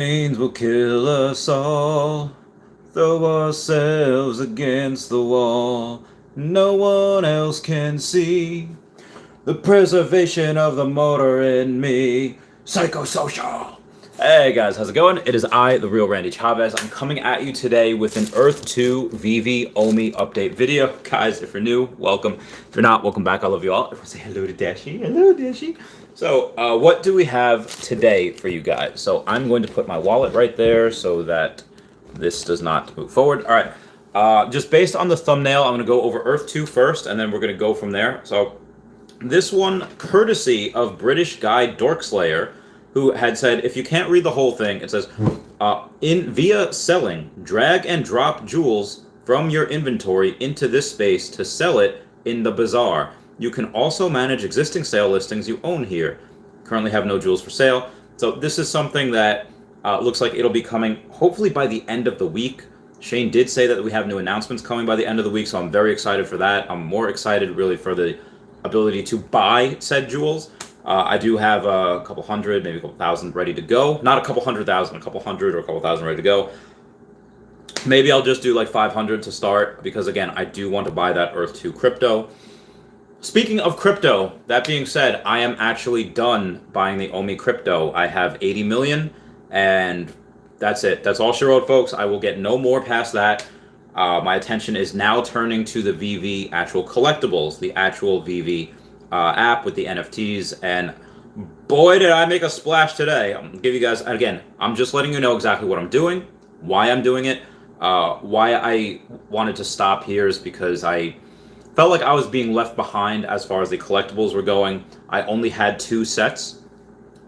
Chains will kill us all. Throw ourselves against the wall. No one else can see the preservation of the motor in me. Psychosocial. Hey guys, how's it going? It is I, the real Randy Chavez. I'm coming at you today with an Earth 2 VV OMI update video. Guys, if you're new, welcome. If you're not, welcome back. I love you all. Everyone say hello to Dashi. Hello, Dashi. So, what do we have today for you guys? So, I'm going to put my wallet right there so that this does not move forward. All right. Just based on the thumbnail, I'm going to go over Earth 2 first, and then we're going to go from there. So, this one, courtesy of British guy Dorkslayer, who had said, if you can't read the whole thing, it says, via selling, drag and drop jewels from your inventory into this space to sell it in the Bazar. You can also manage existing sale listings you own here. Currently have no jewels for sale. So this is something that looks like it'll be coming hopefully by the end of the week. Shane did say that we have new announcements coming by the end of the week, so I'm very excited for that. I'm more excited really for the ability to buy said jewels. I do have a couple hundred, maybe a couple thousand ready to go. Not a couple 100,000, a couple hundred or a couple thousand ready to go. Maybe I'll just do like 500 to start because, again, I do want to buy that Earth 2 crypto. Speaking of crypto, that being said, I am actually done buying the OMI crypto. I have 80 million, and that's it. That's all she wrote, folks. I will get no more past that. My attention is now turning to the VV actual collectibles, the actual VV app with the NFTs, and boy did I make a splash today. I'm gonna give you guys, again, I'm just letting you know exactly what I'm doing, why I'm doing it. Why I wanted to stop here is because I felt like I was being left behind as far as the collectibles were going. I only had two sets,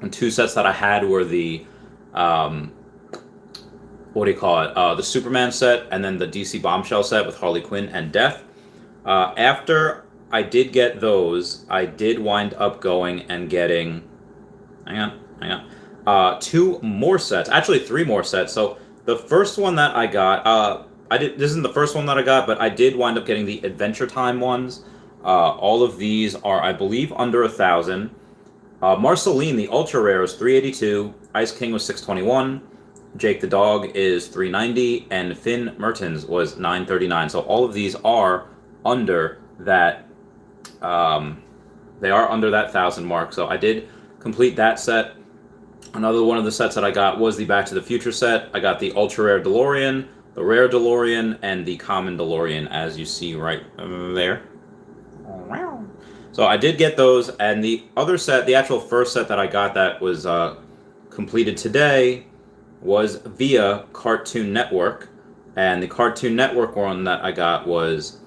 and two sets that I had were the what do you call it, the Superman set, and then the DC Bombshell set with Harley Quinn and Death. After I did get those, I did wind up going and getting, hang on, two more sets, actually three more sets. So the first one that I got, this isn't the first one that I got, but I did wind up getting the Adventure Time ones. All of these are, I believe, under 1,000. Marceline, the ultra rare, is 382. Ice King was 621. Jake the Dog is 390, and Finn Mertens was 939. So all of these are under that. They are under that 1,000 mark. So I did complete that set. Another one of the sets that I got was the Back to the Future set. I got the ultra rare DeLorean, the rare DeLorean, and the common DeLorean, as you see right there. So I did get those, and the other set, the actual first set that I got that was completed today, was via Cartoon Network, and the Cartoon Network one that I got was,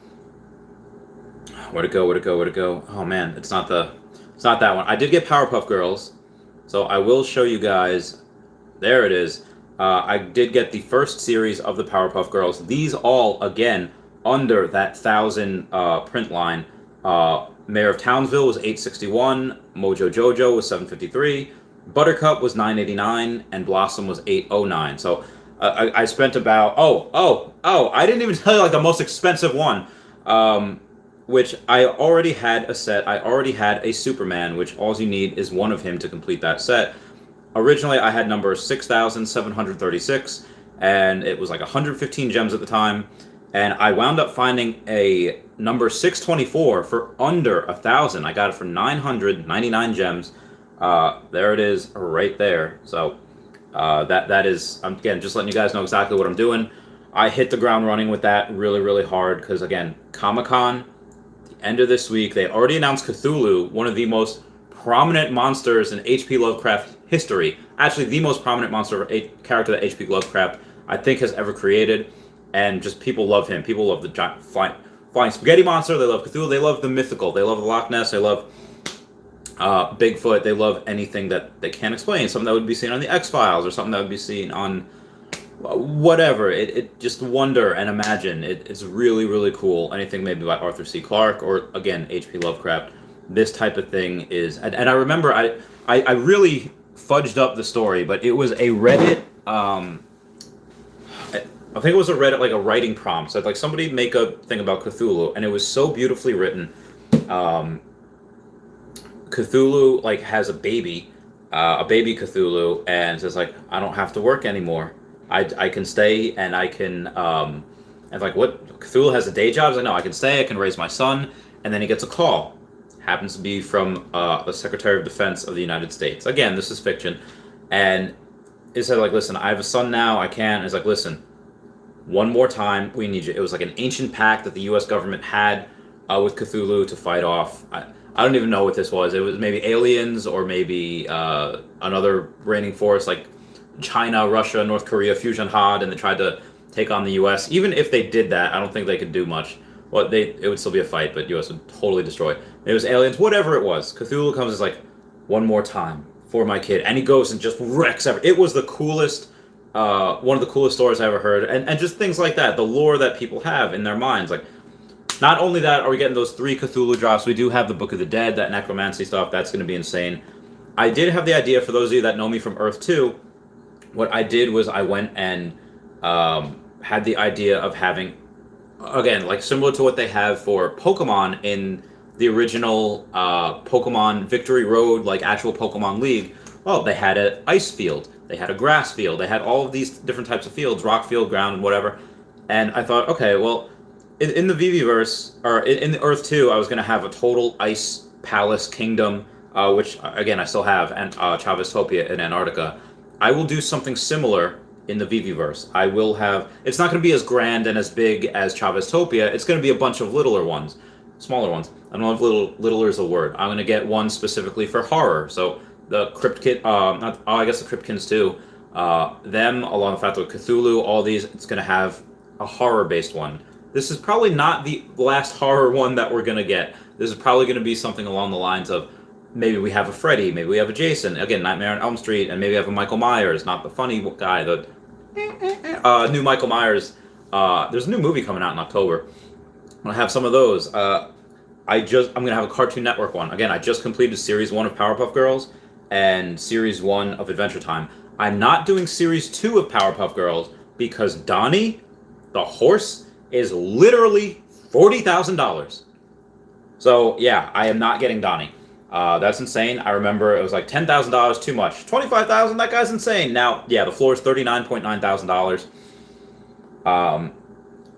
where'd it go? Oh man, it's not that one. I did get Powerpuff Girls, so I will show you guys. There it is. I did get the first series of the Powerpuff Girls. These all, again, under that 1,000 print line. Mayor of Townsville was 861, Mojo Jojo was 753, Buttercup was 989, and Blossom was 809. So I spent about, I didn't even tell you like the most expensive one, which I already had a set. I already had a Superman, which all you need is one of him to complete that set. Originally, I had number 6,736, and it was like 115 gems at the time. And I wound up finding a number 624 for under 1,000. I got it for 999 gems. There it is, right there. So that is, again, just letting you guys know exactly what I'm doing. I hit the ground running with that really, really hard because, again, Comic-Con, the end of this week, they already announced Cthulhu, one of the most prominent monsters in H.P. Lovecraft history. Actually, the most prominent character that H.P. Lovecraft, I think, has ever created. And just people love him. People love the giant flying spaghetti monster. They love Cthulhu. They love the mythical. They love the Loch Ness. They love Bigfoot. They love anything that they can't explain. Something that would be seen on the X-Files or something that would be seen on whatever. It just wonder and imagine. It's really, really cool. Anything maybe by Arthur C. Clarke or, again, H.P. Lovecraft. This type of thing is... And I remember I really fudged up the story, but it was a Reddit... I think it was a Reddit, like a writing prompt. So like somebody make a thing about Cthulhu, and it was so beautifully written. Cthulhu like has a baby, a baby Cthulhu, and says like, I don't have to work anymore. I can stay and I can and like, what, Cthulhu has a day job? He's like, no, I can stay, I can raise my son. And then he gets a call. Happens to be from the Secretary of Defense of the United States. Again, this is fiction. And he said like, listen, I have a son now, I can't. And he's like, listen, one more time, we need you. It was like an ancient pact that the U.S. government had with Cthulhu to fight off. I don't even know what this was. It was maybe aliens or maybe another reigning force like China, Russia, North Korea, fusion had, and they tried to take on the U.S. Even if they did that, I don't think they could do much. Well, it would still be a fight, but U.S. would totally destroy. It was aliens, whatever it was. Cthulhu comes as like, one more time for my kid, and he goes and just wrecks everything. It was the coolest, one of the coolest stories I ever heard, and just things like that, the lore that people have in their minds. Like, not only that are we getting those 3 Cthulhu drops, we do have the Book of the Dead, that necromancy stuff. That's going to be insane. I did have the idea, for those of you that know me from Earth 2, what I did was I went and had the idea of having, again, like similar to what they have for Pokemon in the original Pokemon Victory Road, like actual Pokemon League. Well, they had an ice field, they had a grass field, they had all of these different types of fields, rock field, ground, and whatever. And I thought, okay, well, in the VV-verse, or in the Earth 2, I was going to have a total ice palace kingdom, which, again, I still have, and Chavez Topia in Antarctica. I will do something similar in the VV-verse. I will have... It's not going to be as grand and as big as Chavez Topia. It's going to be a bunch of littler ones. Smaller ones. I don't know if littler is a word. I'm going to get one specifically for horror. So the Cryptkin... I guess the Cryptkins, too. Them, along with that, with Cthulhu, all these, it's going to have a horror-based one. This is probably not the last horror one that we're going to get. This is probably going to be something along the lines of, maybe we have a Freddy, maybe we have a Jason, again, Nightmare on Elm Street, and maybe we have a Michael Myers, not the funny guy, the new Michael Myers. There's a new movie coming out in October. I'm going to have some of those. I'm going to have a Cartoon Network one. Again, I just completed Series 1 of Powerpuff Girls and Series 1 of Adventure Time. I'm not doing Series 2 of Powerpuff Girls because Donnie, the horse, is literally $40,000. So yeah, I am not getting Donnie. That's insane. I remember it was like $10,000 too much. $25,000, that guy's insane. Now, yeah, the floor is $39,900.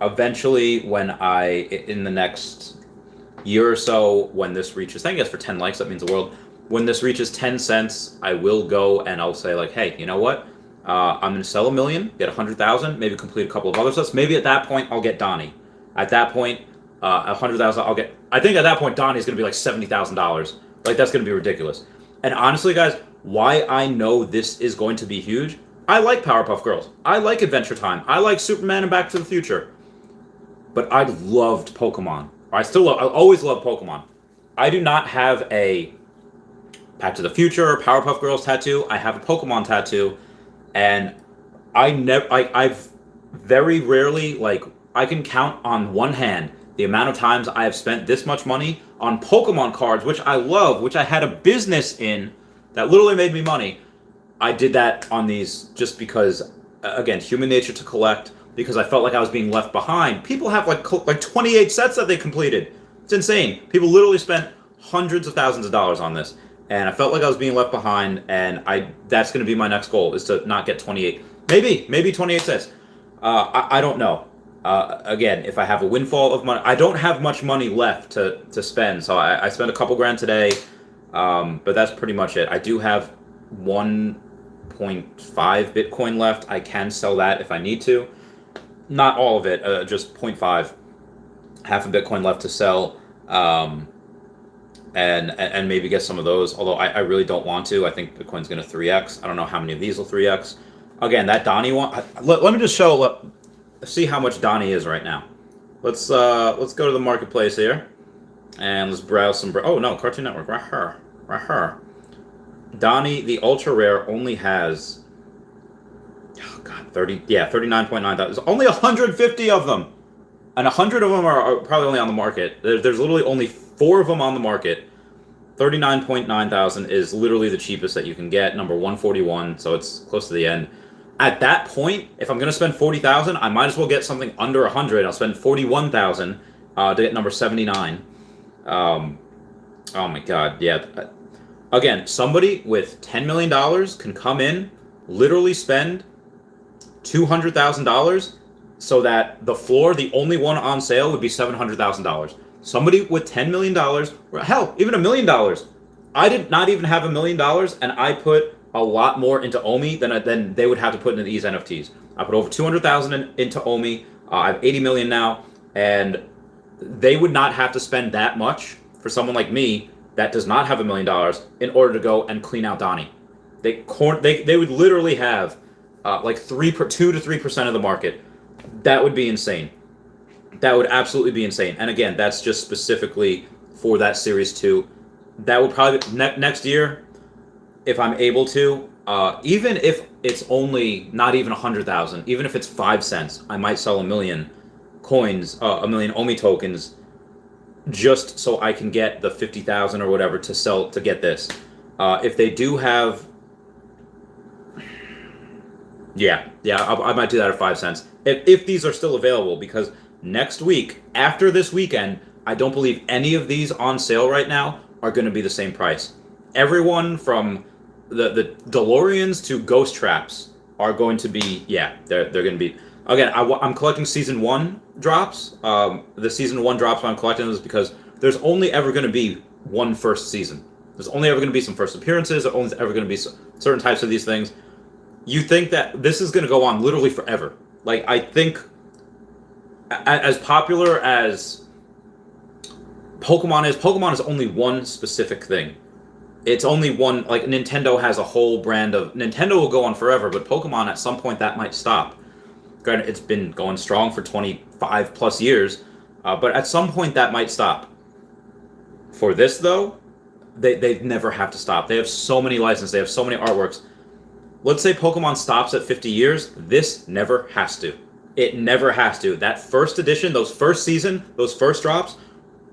Eventually, when in the next year or so, when this reaches, thank you guys for 10 likes, that means the world. When this reaches 10 cents, I will go and I'll say like, hey, you know what? I'm going to sell 1 million, get 100,000, maybe complete a couple of other sets. Maybe at that point, I'll get Donnie. At that point, 100,000, I'll get... I think at that point, Donnie's going to be like $70,000. Like, that's going to be ridiculous. And honestly, guys, why I know this is going to be huge, I like Powerpuff Girls. I like Adventure Time. I like Superman and Back to the Future. But I loved Pokemon. I always love Pokemon. I do not have a Back to the Future or Powerpuff Girls tattoo. I have a Pokemon tattoo. And I've very rarely, like, I can count on one hand the amount of times I have spent this much money on Pokemon cards, which I love, which I had a business in that literally made me money. I did that on these just because, again, human nature to collect, because I felt like I was being left behind. People have like 28 sets that they completed. It's insane. People literally spent hundreds of thousands of dollars on this. And I felt like I was being left behind, and that's going to be my next goal, is to not get 28. Maybe 28 sets. I don't know. Again, if I have a windfall of money, I don't have much money left to spend, so I spent a couple grand today, but that's pretty much it. I do have 1.5 Bitcoin left. I can sell that if I need to. Not all of it, just 0.5. Half a Bitcoin left to sell. And maybe get some of those, although I really don't want to. I think Bitcoin's going to 3x. I don't know how many of these will 3x. Again, that Donnie one, let me just see how much Donnie is right now. Let's go to the marketplace here, and let's browse some, oh no, Cartoon Network, right here. Donnie, the ultra rare, only has, oh god, 39.9 thousand. There's only 150 of them, and 100 of them are probably only on the market. There's literally only 4 of them on the market. 39.9 thousand is literally the cheapest that you can get, number 141, so it's close to the end. At that point, if I'm going to spend 40,000, I might as well get something under 100. I'll spend 41,000 to get number 79. Oh my god, yeah. Again, somebody with $10 million can come in, literally spend $200,000 so that the floor, the only one on sale, would be $700,000. Somebody with $10 million, or hell, even $1 million. I did not even have $1 million, and I put a lot more into OMI than they would have to put into these NFTs. I put over 200,000 into OMI. I have 80 million now, and they would not have to spend that much for someone like me that does not have $1 million in order to go and clean out Donnie. They would literally have like 2 to 3% of the market. That would be insane. That would absolutely be insane. And again, that's just specifically for that Series 2. That would probably next year, if I'm able to, even if it's only not even 100,000, even if it's 5 cents, I might sell 1 million coins, 1 million OMI tokens, just so I can get the 50,000 or whatever to sell to get this. If they do have, I might do that at 5 cents if these are still available, because next week, after this weekend, I don't believe any of these on sale right now are going to be the same price. Everyone from the DeLoreans to Ghost Traps are going to be, they're going to be. Again, I'm collecting Season 1 drops. The Season 1 drops I'm collecting is because there's only ever going to be one first season. There's only ever going to be some first appearances. There's only ever going to be certain types of these things. You think that this is going to go on literally forever. Like, I think as popular as Pokemon is only one specific thing. It's only one, like Nintendo has a whole brand of, Nintendo will go on forever, but Pokemon at some point that might stop. Granted, it's been going strong for 25 plus years, but at some point that might stop. For this though, they never have to stop. They have so many licenses, they have so many artworks. Let's say Pokemon stops at 50 years, this never has to. It never has to. That first edition, those first season, those first drops,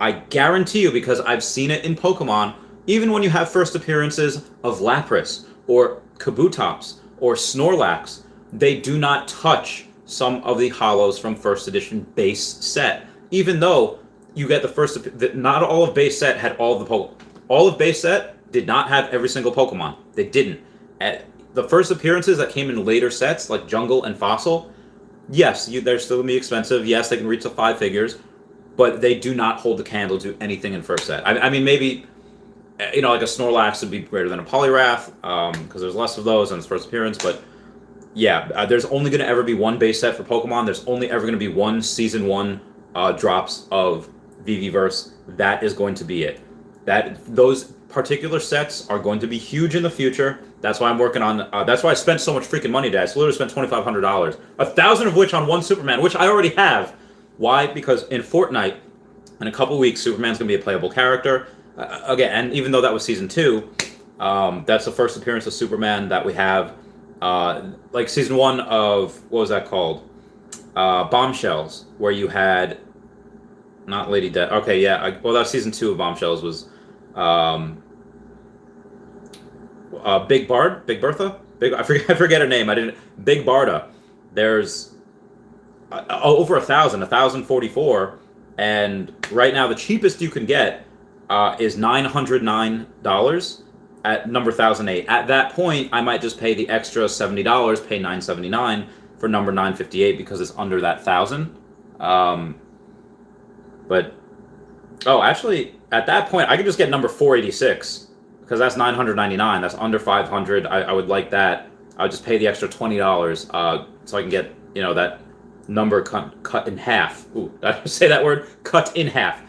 I guarantee you, because I've seen it in Pokemon, even when you have first appearances of Lapras, or Kabutops, or Snorlax, they do not touch some of the holos from first edition base set. Even though you get the first, not all of base set had all of the Pokemon. All of base set did not have every single Pokemon. They didn't. The first appearances that came in later sets, like Jungle and Fossil, yes, they're still going to be expensive. Yes, they can reach the 5 figures, but they do not hold the candle to anything in first set. I mean, maybe, like a Snorlax would be greater than a Poliwrath, because there's less of those on its first appearance, but yeah, there's only going to ever be one base set for Pokemon. There's only ever going to be one Season 1 drops of VVverse. That is going to be it. Those particular sets are going to be huge in the future. That's why I'm working on. That's why I spent so much freaking money today. I literally spent $2,500, 1,000 of which on one Superman, which I already have. Why? Because in Fortnite, in a couple weeks, Superman's going to be a playable character. Again, and even though that was Season 2, that's the first appearance of Superman that we have. Like Season 1 of, what was that called? Bombshells, where you had, not Lady Death. Okay, yeah. Well, that was Season 2 of Bombshells was Big Bertha? I forget her name. Big Barda. There's over 1,044, and right now the cheapest you can get is $909 at number 1,008. At that point, I might just pay the extra $70, pay $979 for number 958 because it's under that 1,000. But actually, at that point, I could just get number 486 because that's $999. That's under 500. I would like that. I would just pay the extra $20 so I can get that number cut in half. Ooh, did I say that word? Cut in half.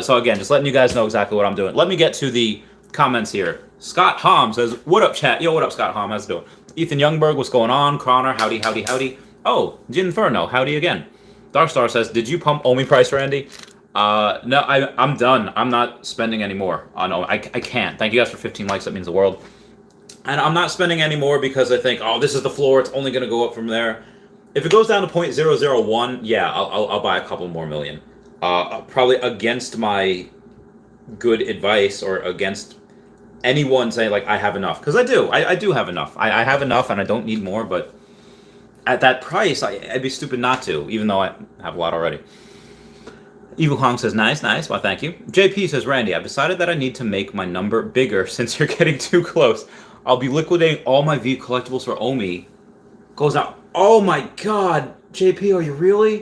So again, just letting you guys know exactly what I'm doing. Let me get to the comments here. Scott Hom says, "What up, chat? Yo, what up, Scott Hom? How's it doing?" Ethan Youngberg, what's going on? Connor, howdy, howdy, howdy. Oh, Ginferno, howdy again. Darkstar says, "Did you pump OMI price, Randy?" No, I'm done. I'm not spending any more on OMI. I can't. Thank you guys for 15 likes. That means the world. And I'm not spending any more because I think, this is the floor. It's only going to go up from there. If it goes down to 0.001, yeah, I'll buy a couple more million. Probably against my good advice or against anyone saying like I have enough, because I do have enough. I have enough and I don't need more. But at that price, I'd be stupid not to, even though I have a lot already. Evil Hong says, nice, nice. Well, thank you. JP says, Randy, I've decided that I need to make my number bigger since you're getting too close. I'll be liquidating all my V collectibles for OMI. Goes out. Oh my God, JP, are you really?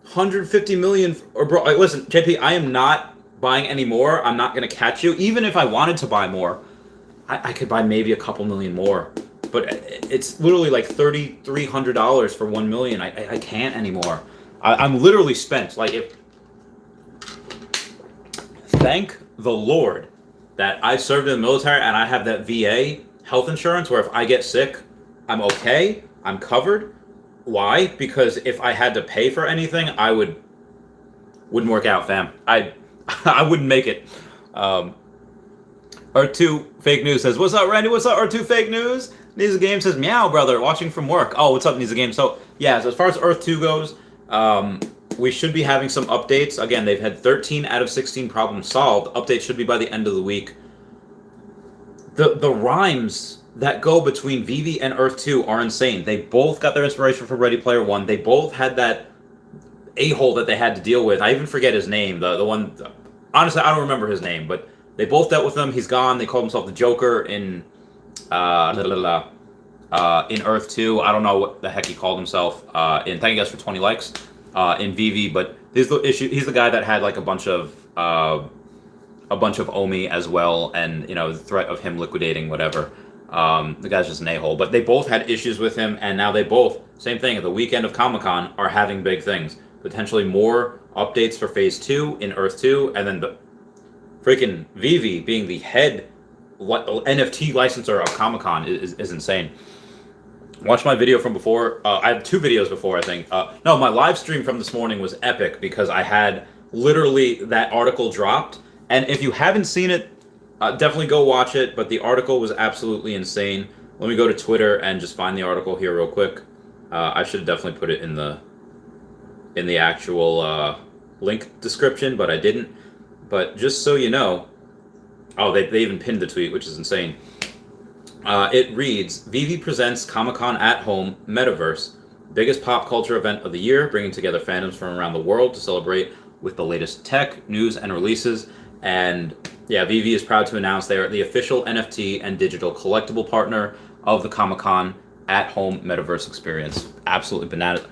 150 million, or bro, like, listen, JP, I am not buying any more. I'm not going to catch you. Even if I wanted to buy more, I could buy maybe a couple million more. But it's literally like $3,300 for 1 million. I can't anymore. I'm literally spent. Like, if thank the Lord that I served in the military and I have that VA health insurance where if I get sick, I'm okay. I'm covered. Why? Because if I had to pay for anything, wouldn't work out, fam. I wouldn't make it. R2 Fake News says, what's up, Randy? What's up, R2 Fake News? Nisa Game says, meow, brother, watching from work. Oh, what's up, Nisa Game? So, yeah, so as far as Earth 2 goes, we should be having some updates. Again, they've had 13 out of 16 problems solved. Updates should be by the end of the week. The rhymes that go between Vivi and Earth 2 are insane. They both got their inspiration from Ready Player One. They both had that a-hole that they had to deal with. I even forget his name. The one, honestly, I don't remember his name, but they both dealt with him. He's gone. They called himself the Joker in Earth 2. I don't know what the heck he called himself. Thank you guys for 20 likes in Vivi, but he's the guy that had like a bunch of OMI as well, and the threat of him liquidating whatever. The guy's just an a-hole. But they both had issues with him, and now they both, same thing, at the weekend of Comic-Con, are having big things. Potentially more updates for Phase 2 in Earth 2, and then the freaking Vivi being the head NFT licensor of Comic-Con is insane. Watch my video from before. I have 2 videos before, I think. No, my live stream from this morning was epic because I had literally that article dropped. And if you haven't seen it, definitely go watch it. But the article was absolutely insane. Let me go to Twitter and just find the article here real quick. I should definitely put it in the actual link description, but I didn't. But just so you know, oh, they even pinned the tweet, which is insane. It reads, Vivi presents Comic-Con at Home Metaverse, biggest pop culture event of the year, bringing together fandoms from around the world to celebrate with the latest tech, news, and releases. And yeah, Vivi is proud to announce they are the official NFT and digital collectible partner of the Comic-Con at Home Metaverse experience. Absolutely bananas.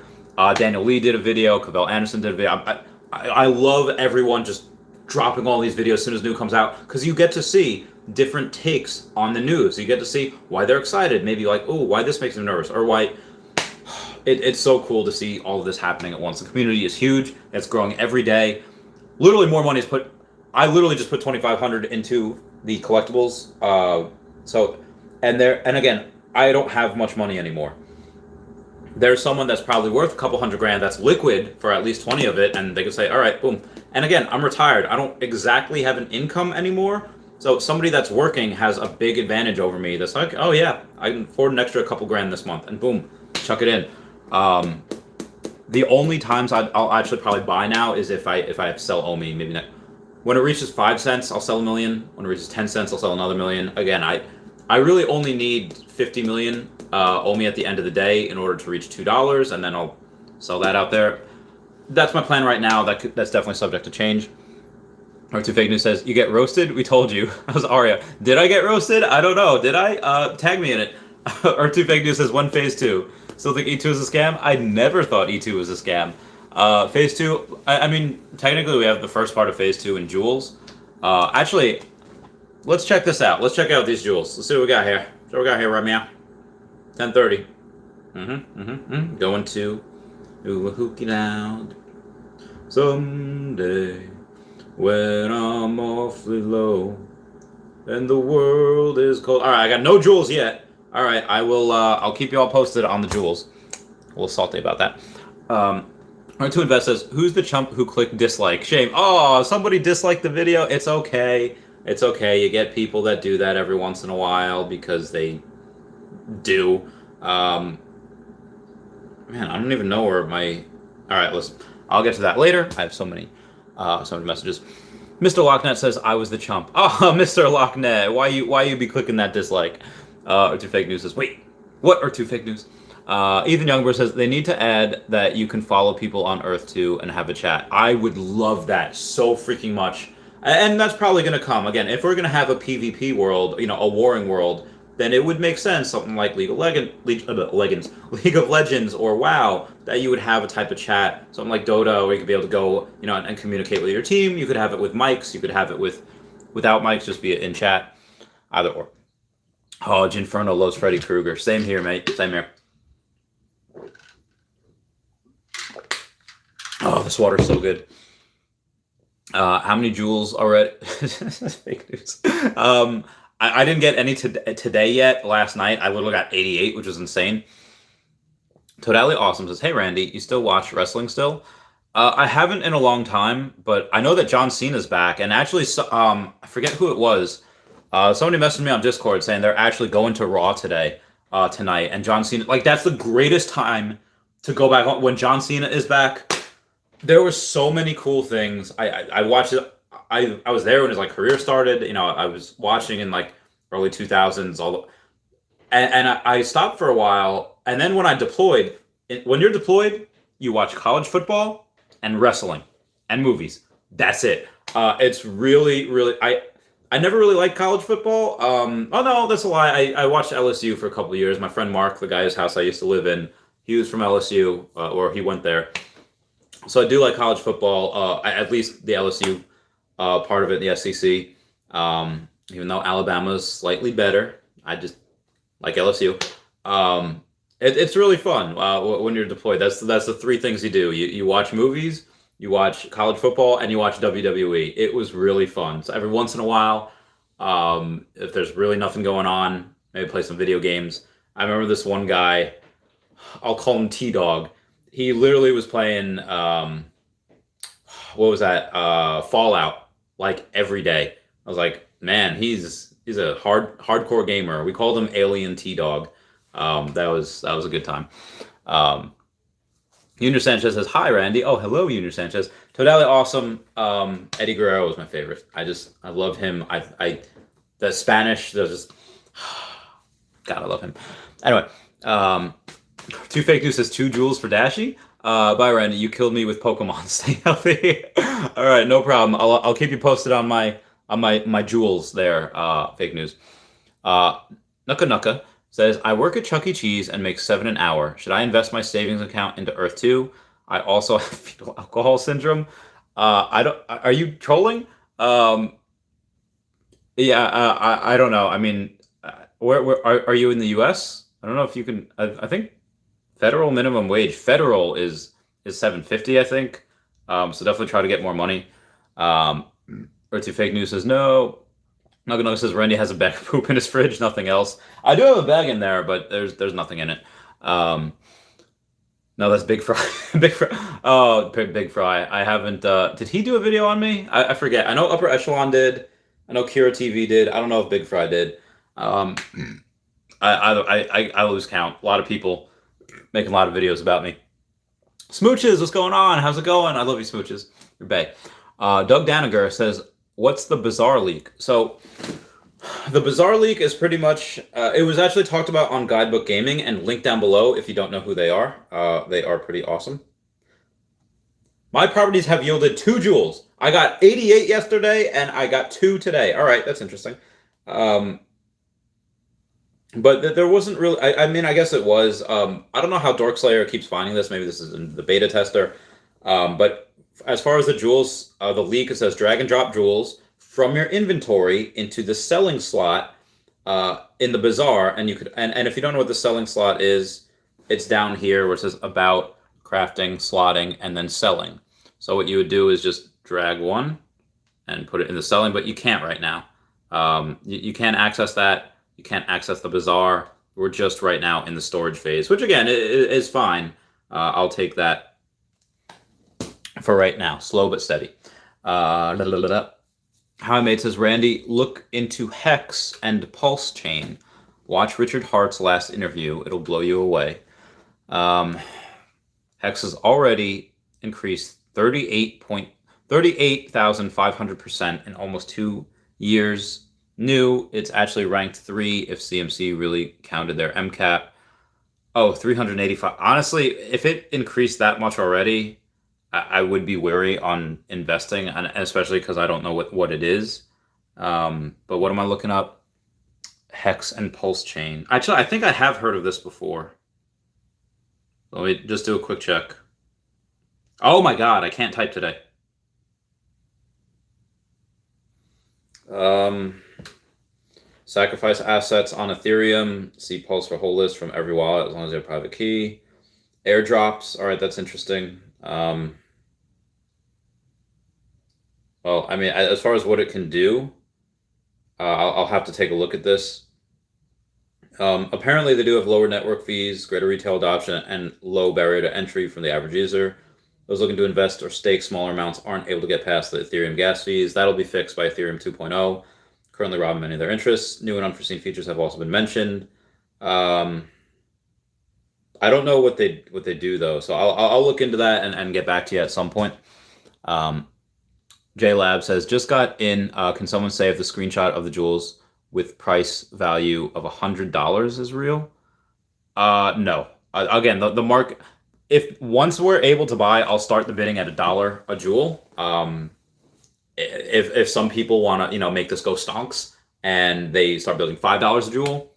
Daniel Lee did a video. Cavell Anderson did a video. I love everyone just dropping all these videos as soon as new comes out, because you get to see different takes on the news. You get to see why they're excited. Maybe like, oh, why this makes them nervous, or why. It's so cool to see all of this happening at once. The community is huge. It's growing every day. Literally more money is put. I literally just put $2,500 into the collectibles. And again, I don't have much money anymore. There's someone that's probably worth a couple $100,000 that's liquid for at least 20 of it, and they can say, all right, boom. And again, I'm retired. I don't exactly have an income anymore. So somebody that's working has a big advantage over me. That's like, oh yeah, I can afford an extra couple $1,000 this month, and boom, chuck it in. The only times I'll actually probably buy now is if I sell OMI. Maybe not. When it reaches 5 cents, I'll sell 1 million. When it reaches 10 cents, I'll sell another 1 million. Again, I really only need 50 million OMI at the end of the day in order to reach $2, and then I'll sell that out there. That's my plan right now. That's definitely subject to change. R2 Fake News says, you get roasted? We told you. That was Aria. Did I get roasted? I don't know. Did I? Tag me in it. R2 Fake News says, when Phase 2? Still think E2 is a scam? I never thought E2 was a scam. Phase 2, I mean, technically we have the first part of Phase 2 in jewels. Actually, let's check this out. Let's check out these jewels. Let's see what we got here. So we got here right now. 10:30. Going to do a hooky now. Someday, when I'm awfully low, and the world is cold. All right, I got no jewels yet. All right, I will. I'll keep you all posted on the jewels. A little salty about that. R2 Invest says, who's the chump who clicked dislike? Shame. Oh, somebody disliked the video. It's okay. It's okay. You get people that do that every once in a while because they do. Man, I don't even know where my. All right, listen. I'll get to that later. I have so many messages. Mr. Locknet says, I was the chump. Oh, Mr. Locknet, why you be clicking that dislike? R2 Fake News says, wait, what? R2 Fake News. Ethan Youngberg says they need to add that you can follow people on Earth too and have a chat. I would love that so freaking much, and that's probably going to come again. If we're going to have a PvP world, a warring world, then it would make sense something like League of Legends, or WoW, that you would have a type of chat, something like Dota, where you could be able to go, and communicate with your team. You could have it with mics. You could have it without mics, just be in chat. Either or. Oh, Ginferno loves Freddy Krueger. Same here, mate. Same here. Oh, this water's so good. How many joules already? Fake news. I didn't get any today yet. Last night, I literally got 88, which was insane. Totally Awesome says, hey, Randy, you still watch wrestling still? I haven't in a long time, but I know that John Cena's back. And actually, I forget who it was. Somebody messaged me on Discord saying they're actually going to Raw tonight. And John Cena, that's the greatest time to go back on. When John Cena is back, there were so many cool things. I watched it. I was there when his career started. I was watching in early 2000s. And I stopped for a while. And then when I deployed, when you're deployed, you watch college football and wrestling and movies. That's it. It's really, really. I never really liked college football. Oh no, that's a lie. I watched LSU for a couple of years. My friend Mark, the guy whose house I used to live in, he was from LSU, or he went there. So I do like college football, at least the LSU part of it, the SEC. Even though Alabama's slightly better, I just like LSU. It's really fun when you're deployed. That's the three things you do. You watch movies, you watch college football, and you watch WWE. It was really fun. So every once in a while, if there's really nothing going on, maybe play some video games. I remember this one guy, I'll call him T-Dog. He literally was playing, what was that? Fallout, every day. I was like, man, he's a hardcore gamer. We called him Alien T-Dog. That was a good time. Junior Sanchez says, hi, Randy. Oh, hello, Junior Sanchez. Totally Awesome. Eddie Guerrero was my favorite. I love him. The Spanish, there's just, God, I love him. Anyway, Two Fake News says 2 joules for Dashi. Bye, Randy. You killed me with Pokemon. Stay healthy. All right, no problem. I'll keep you posted on my joules there. Fake News. Nuka Nuka says, I work at Chuck E. Cheese and make $7 an hour. Should I invest my savings account into Earth 2? I also have fetal alcohol syndrome. Are you trolling? I don't know. I mean, where are you in the U.S.? I don't know if you can. I think federal minimum wage. Federal is $7.50, I think. So definitely try to get more money. Or to Fake News says no. Nugget says Randy has a bag of poop in his fridge, nothing else. I do have a bag in there, but there's nothing in it. No, that's Big Fry. Big Fry. Oh, Big Fry. I haven't. Did he do a video on me? I forget. I know Upper Echelon did. I know Kira TV did. I don't know if Big Fry did. I lose count. A lot of people making a lot of videos about me. Smooches, what's going on? How's it going? I love you, Smooches. You're bae. Doug Daniger says, what's the Bazar leak? So the Bazar leak is pretty much, it was actually talked about on Guidebook Gaming and linked down below if you don't know who they are. They are pretty awesome. My properties have yielded 2 joules. I got 88 yesterday and I got 2 today. All right, that's interesting. But there wasn't really, I mean, I guess it was. I don't know how Dorkslayer keeps finding this. Maybe this is in the beta tester. But as far as the joules, the leak, it says drag and drop joules from your inventory into the selling slot in the Bazar. And you could, and if you don't know what the selling slot is, it's down here where it says about, crafting, slotting, and then selling. So what you would do is just drag one and put it in the selling, but you can't right now. You can't access that. You can't access the Bazar. We're just right now in the storage phase, which again is fine. I'll take that for right now. Slow but steady. How I Made says, Randy, look into Hex and Pulse Chain. Watch Richard Hart's last interview. It'll blow you away. Hex has already increased 38,500% in almost 2 years. New, it's actually ranked 3 if CMC really counted their MCAP. Oh, 385. Honestly, if it increased that much already, I would be wary on investing, and especially because I don't know what it is. But what am I looking up? Hex and pulse chain. Actually, I think I have heard of this before. Let me just do a quick check. Oh my God, I can't type today. Um, Sacrifice assets on Ethereum. See pulse for whole list from every wallet as long as you have private key. Airdrops. All right, that's interesting. Well, I mean, as far as what it can do, I'll have to take a look at this. Apparently, they do have lower network fees, greater retail adoption, and low barrier to entry from the average user. Those looking to invest or stake smaller amounts aren't able to get past the Ethereum gas fees. That'll be fixed by Ethereum 2.0, currently robbing many of their interests. New and unforeseen features have also been mentioned. Um, I don't know what they do though, so I'll look into that and get back to you at some point. Um, J Lab says, just got in. Can someone say if the screenshot of the jewels with price value of $100 is real? No. Again, the mark. If once we're able to buy, I'll start the bidding at $1 a jewel. If some people want to make this go stonks and they start building $5 a jewel,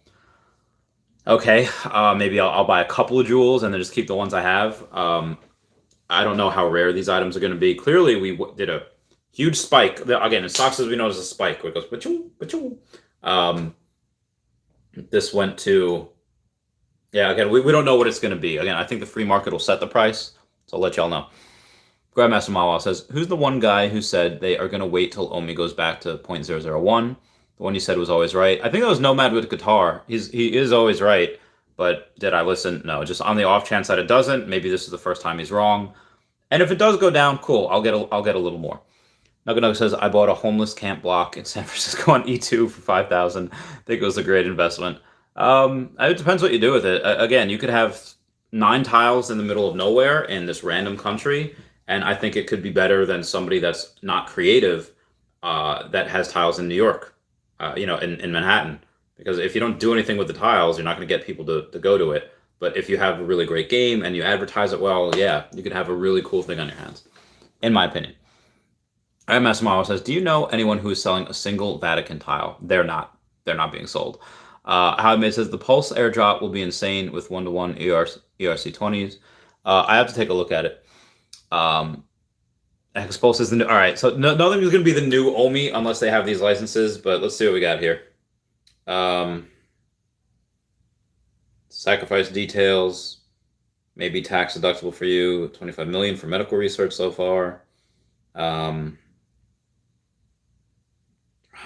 okay, maybe I'll buy a couple of jewels and then just keep the ones I have. I don't know how rare these items are going to be. Clearly, we did a huge spike. Again, in stocks, as we know, there's a spike where it goes, ba-choo, ba-choo. This went to, yeah, again, we don't know what it's going to be. Again, I think the free market will set the price, so I'll let y'all know. Grandmaster Mawa says, who's the one guy who said they are going to wait till OMI goes back to 0.001? The one you said was always right. I think that was Nomad with guitar. He is always right, but did I listen? No, just on the off chance that it doesn't. Maybe this is the first time he's wrong. And if it does go down, cool. I'll get a little more. Nugget says, I bought a homeless camp block in San Francisco on E2 for 5,000. I think it was a great investment. It depends what you do with it. Again, you could have 9 tiles in the middle of nowhere in this random country, and I think it could be better than somebody that's not creative that has tiles in New York, in Manhattan. Because if you don't do anything with the tiles, you're not going to get people to go to it. But if you have a really great game and you advertise it well, yeah, you could have a really cool thing on your hands, in my opinion. Masamaro says, do you know anyone who is selling a single Vatican tile? They're not. They're not being sold. Howard says, the Pulse airdrop will be insane with 1-to-1 ERC20s. I have to take a look at it. Xpulse is the new. All right, so nothing is going to be the new OMI unless they have these licenses, but let's see what we got here. Sacrifice details, maybe tax deductible for you, 25 million for medical research so far.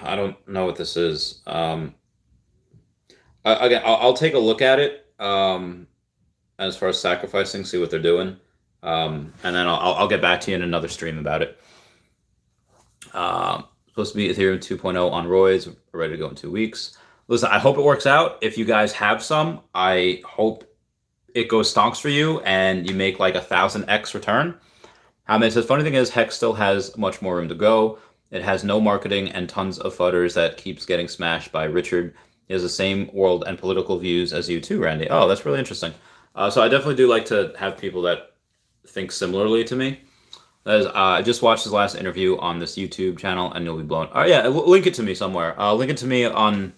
I don't know what this is. Again, I'll take a look at it as far as sacrificing, see what they're doing, and then I'll get back to you in another stream about it. Supposed to be Ethereum 2.0 on roids, we're ready to go in 2 weeks. Listen, I hope it works out. If you guys have some, I hope it goes stonks for you and you make like 1,000x return. Hamid says, funny thing is, Hex still has much more room to go. It has no marketing and tons of fudders that keeps getting smashed by Richard. He has the same world and political views as you too, Randy. Oh, that's really interesting. So I definitely do like to have people that think similarly to me. That is, I just watched his last interview on this YouTube channel, and you'll be blown. Oh yeah, link it to me somewhere. Link it to me on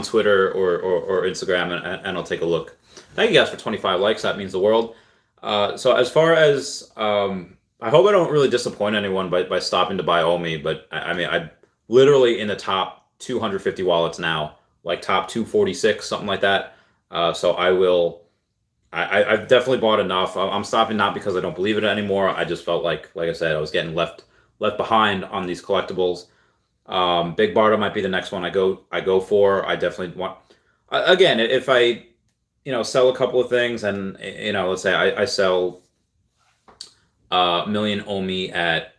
Twitter or Instagram, and I'll take a look. Thank you guys for 25 likes. That means the world. So as far as I hope I don't really disappoint anyone by stopping to buy OMI, but I mean, I'm literally in the top 250 wallets now, like top 246, something like that. So I will. I've definitely bought enough. I'm stopping not because I don't believe it anymore. I just felt like I said, I was getting left behind on these collectibles. Big Bardo might be the next one I go for. I definitely want. Again, if I sell a couple of things, and let's say I sell million OMI at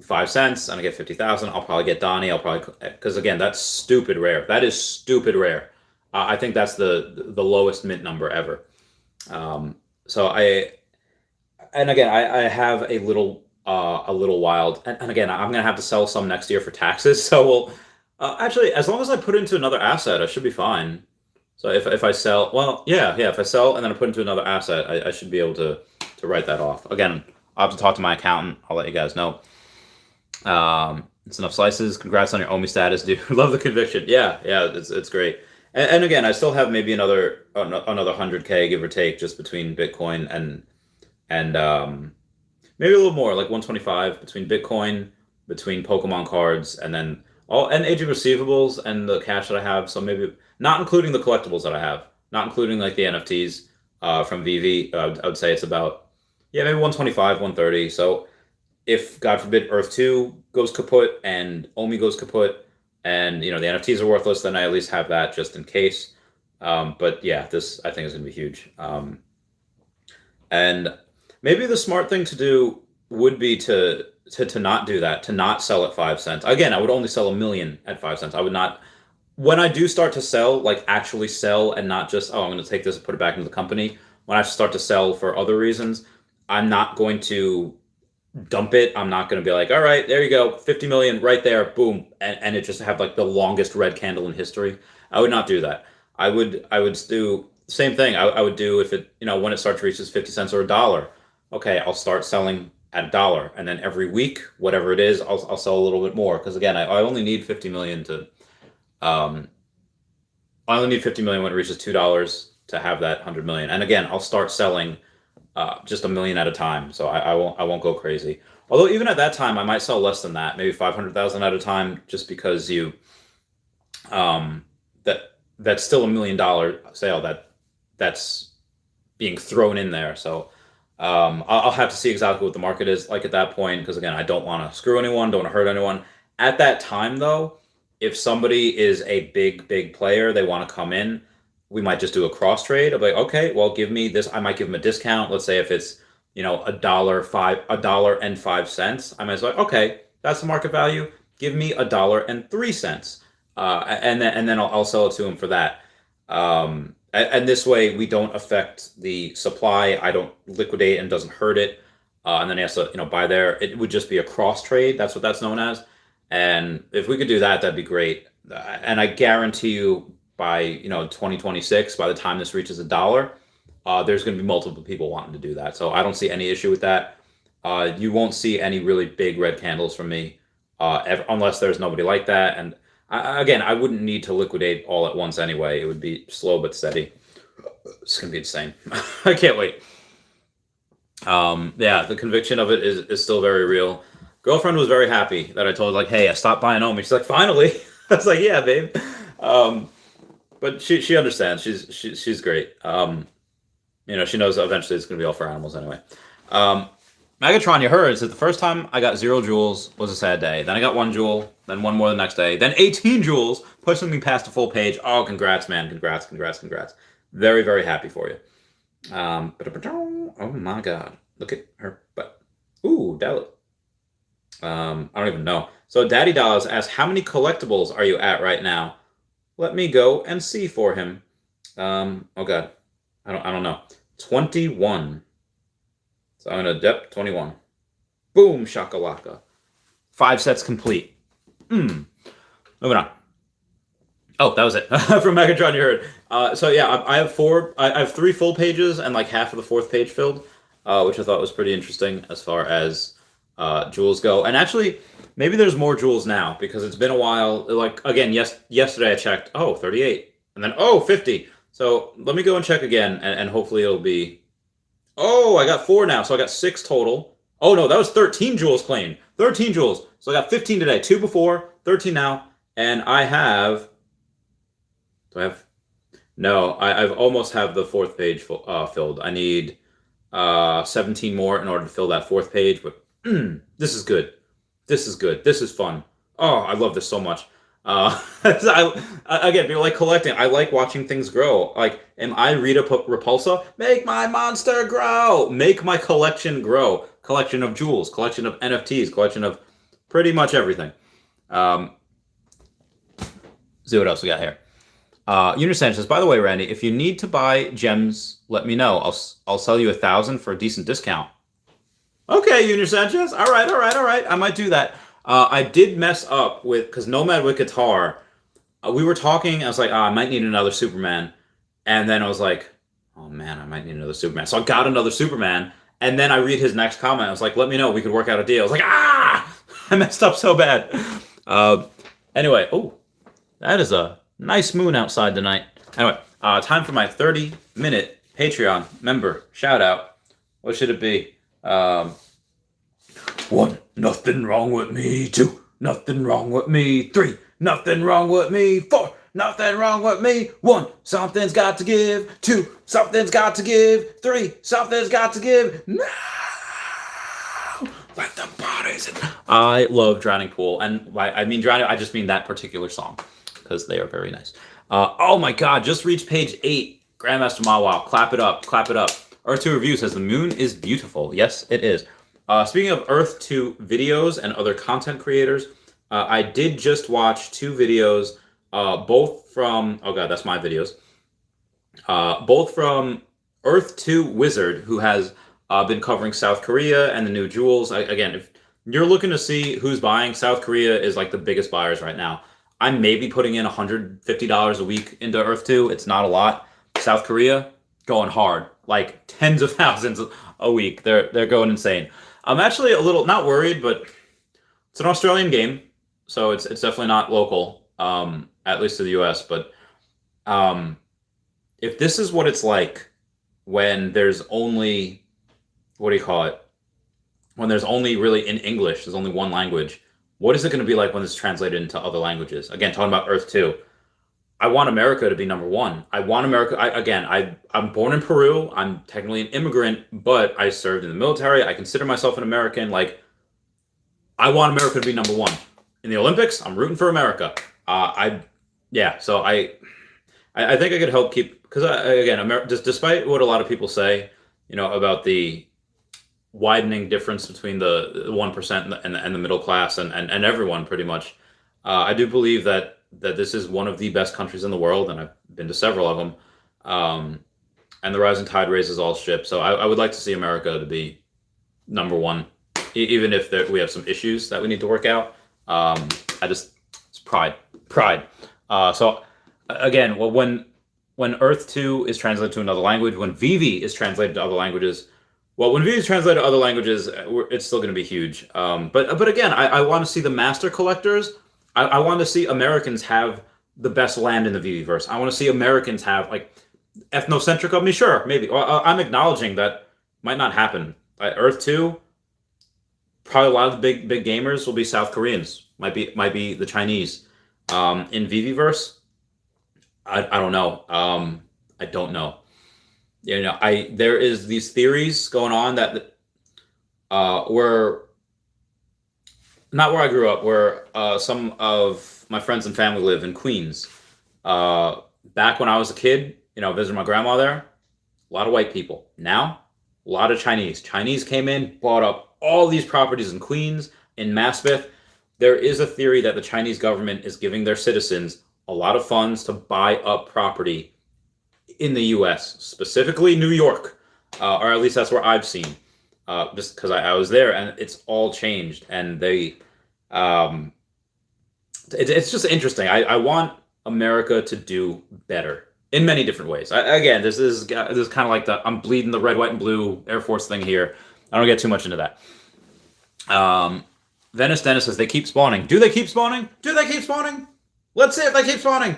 5 cents and I get 50,000, I'll probably get Donnie. Because again, that's stupid rare. That is stupid rare. I think that's the lowest mint number ever. So I have a little wild, and again, I'm gonna have to sell some next year for taxes. So we'll actually, as long as I put into another asset, I should be fine. So if I sell, well, yeah, if I sell and then I put into another asset, I should be able to write that off. Again, I'll have to talk to my accountant. I'll let you guys know. It's enough slices. Congrats on your OMI status, dude. Love the conviction. Yeah, it's great. And again, I still have maybe another 100K give or take just between Bitcoin and maybe a little more, like 125 between Bitcoin, between Pokemon cards, and then all and aging receivables and the cash that I have. So maybe not including the collectibles that I have, not including like the NFTs from VV. I would say it's about maybe 125, 130. So if God forbid Earth 2 goes kaput and OMI goes kaput and the NFTs are worthless, then I at least have that just in case. But yeah, this I think is going to be huge. And maybe the smart thing to do would be to not do that, to not sell at 5 cents. Again, I would only sell 1 million at 5 cents. I would not. When I do start to sell, like actually sell and not just, I'm going to take this and put it back into the company. When I start to sell for other reasons, I'm not going to dump it. I'm not going to be like, all right, there you go, 50 million right there, boom, and it just have like the longest red candle in history. I would not do that. I would do the same thing. I would do if it when it starts to reach 50 cents or $1. Okay, I'll start selling at $1, and then every week, whatever it is, I'll sell a little bit more because again, I only need 50 million to I only need 50 million when it reaches $2 to have that 100 million. And again, I'll start selling just 1 million at a time. So I won't go crazy. Although even at that time, I might sell less than that, maybe 500,000 at a time, just because that's still $1 million sale that's being thrown in there. So I'll have to see exactly what the market is like at that point, because again, I don't want to screw anyone, don't want to hurt anyone. At that time, though, if somebody is a big player, they want to come in, we might just do a cross trade. I'll be like, okay, well, give me this. I might give them a discount. Let's say if it's $1.05, I might say, okay, that's the market value. Give me $1.03, and then I'll sell it to them for that. And this way, we don't affect the supply. I don't liquidate and doesn't hurt it. And then he has to buy there. It would just be a cross trade. That's what that's known as. And if we could do that, that'd be great. And I guarantee you, by 2026, by the time this reaches $1, there's going to be multiple people wanting to do that. So I don't see any issue with that. You won't see any really big red candles from me unless there's nobody like that. And again, I wouldn't need to liquidate all at once anyway. It would be slow but steady. It's going to be insane. I can't wait. Yeah, the conviction of it is still very real. Girlfriend was very happy that I told her, like, hey, I stopped buying OMI. She's like, finally. I was like, yeah, babe. But she understands. She's great. She knows that eventually it's going to be all for animals anyway. Megatron, you heard, said the first time I got 0 jewels was a sad day. Then I got 1 jewel, then 1 more the next day, then 18 jewels, pushing me past the full page. Oh, congrats, man. Congrats. Very, very happy for you. Oh my God. Look at her butt. Ooh, Della. I don't even know. So Daddy Dollars asks, how many collectibles are you at right now? Let me go and see for him. Oh God. I don't know. 21. So I'm gonna 21. Boom, shakalaka. 5 sets complete. Moving on. Oh, that was it. From Megatron, you heard. So yeah, I have 4. I have 3 full pages and like half of the 4th page filled, which I thought was pretty interesting as far as jewels go. And actually, maybe there's more jewels now because it's been a while. Like again, yesterday I checked. Oh, 38, and then 50. So let me go and check again, and hopefully it'll be. Oh, I got 4 now, so I got 6 total. Oh no, that was 13 jewels claimed. 13 jewels. So I got 15 today. 2 before, 13 now, and I have. Do I have? No, I've almost have the 4th page filled. I need 17 more in order to fill that 4th page. But this is good. This is fun. Oh, I love this so much. Again, people like collecting. I like watching things grow. Like, am I Rita Repulsa? Make my monster grow. Make my collection grow. Collection of jewels. Collection of NFTs. Collection of pretty much everything. See what else we got here. Unisan says, by the way, Randy, if you need to buy gems, let me know. I'll sell you 1,000 for a decent discount. Okay, Junior Sanchez. All right. I might do that. I did mess up with, because Nomad with Guitar, we were talking, I was like, I might need another Superman. And then I was like, oh man, I might need another Superman. So I got another Superman, and then I read his next comment. I was like, let me know, we could work out a deal. I was like, ah, I messed up so bad. Uh, anyway, oh, that is a nice moon outside tonight. Anyway, time for my 30-minute Patreon member shout out. What should it be? 1, nothing wrong with me. 2, nothing wrong with me. 3, nothing wrong with me. 4, nothing wrong with me. 1, something's got to give. 2, something's got to give. 3, something's got to give. No! Let the bodies in. I love Drowning Pool. And I mean Drowning, I just mean that particular song because they are very nice. Oh my god, just reached page 8. Grandmaster Mawwow, clap it up, clap it up. Earth 2 Review says the moon is beautiful. Yes, it is. Speaking of Earth 2 videos and other content creators, I did just watch 2 videos, both from, oh god, that's my videos, both from Earth 2 Wizard, who has been covering South Korea and the new jewels. Again, if you're looking to see who's buying, South Korea is like the biggest buyers right now. I may be putting in $150 a week into Earth 2. It's not a lot. South Korea, going hard, like tens of thousands a week. They're going insane. I'm actually a little not worried, but it's an Australian game, so it's definitely not local, at least to the US. But if this is what it's like when there's only, what do you call it? When there's only really in English, there's only one language. What is it going to be like when it's translated into other languages? Again, talking about Earth 2. I want America to be number one. I want America. I'm born in Peru. I'm technically an immigrant, but I served in the military. I consider myself an American. Like, I want America to be number one in the Olympics. I'm rooting for America. So I think I could help keep, because again, despite what a lot of people say, about the widening difference between the 1% and the middle class and everyone pretty much, I do believe that this is one of the best countries in the world, and I've been to several of them. And the rising tide raises all ships. So I would like to see America to be number one, even if we have some issues that we need to work out. It's pride. So again, well, when Earth 2 is translated to another language, when Vivi is translated to other languages, when Vivi is translated to other languages, it's still going to be huge. But again, I want to see the master collectors. I want to see Americans have the best land in the VV-verse. I want to see Americans have, like, ethnocentric of me. Sure, maybe. I'm acknowledging that might not happen. Earth 2, probably a lot of the big gamers will be South Koreans. Might be the Chinese. In VV-verse, I don't know. I don't know. There is these theories going on that were not where I grew up, where some of my friends and family live in Queens. Back when I was a kid, visiting my grandma there, a lot of white people. Now, a lot of Chinese. Chinese came in, bought up all these properties in Queens, in Maspeth. There is a theory that the Chinese government is giving their citizens a lot of funds to buy up property in the U.S., specifically New York, or at least that's where I've seen. Just because I was there, and it's all changed, and it's just interesting. I want America to do better in many different ways. Again, this is kind of like I'm bleeding the red, white, and blue Air Force thing here. I don't get too much into that. Venice Dennis says they keep spawning. Do they keep spawning? Do they keep spawning? Let's see if they keep spawning.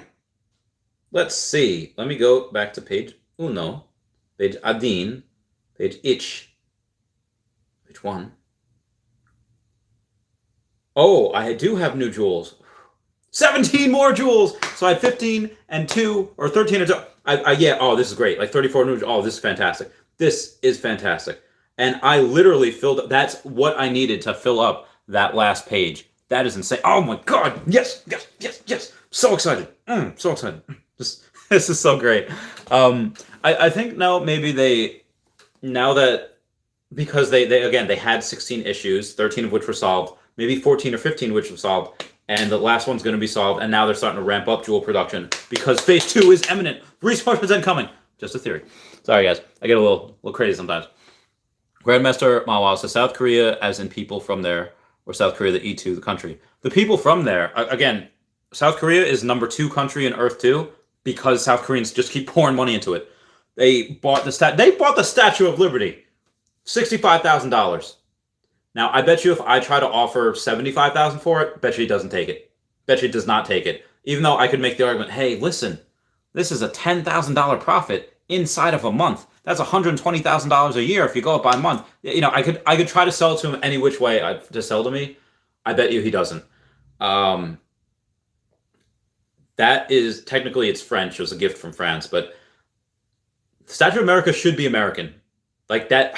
Let's see. Let me go back to page uno, page adin, page ich. Which one? Oh, I do have new jewels. 17 more jewels. So I had 15 and 2, or 13 and 2. Oh, this is great. Like 34 new. Oh, this is fantastic. This is fantastic. And I literally filled up. That's what I needed to fill up that last page. That is insane. Oh my God. Yes. So excited. So excited. This is so great. I think now maybe because they had 16 issues, 13 of which were solved, maybe 14 or 15 which were solved, and the last one's going to be solved, and now they're starting to ramp up jewel production because phase 2 is imminent. Resources incoming. Just a theory. Sorry, guys. I get a little crazy sometimes. Grandmaster Mawwow says South Korea, as in people from there, or South Korea, the E2, the country. The people from there, again, South Korea is number 2 country in Earth 2. because South Koreans just keep pouring money into it. They bought the Statue of Liberty, $65,000. Now, I bet you if I try to offer $75,000 for it, bet you he doesn't take it. Bet you he does not take it. Even though I could make the argument, hey, listen, this is a $10,000 profit inside of a month. That's $120,000 a year if you go up by month. You know, I could try to sell it to him any which way to sell to me. I bet you he doesn't. That is technically it's French. It was a gift from France, but the Statue of America should be American. Like that.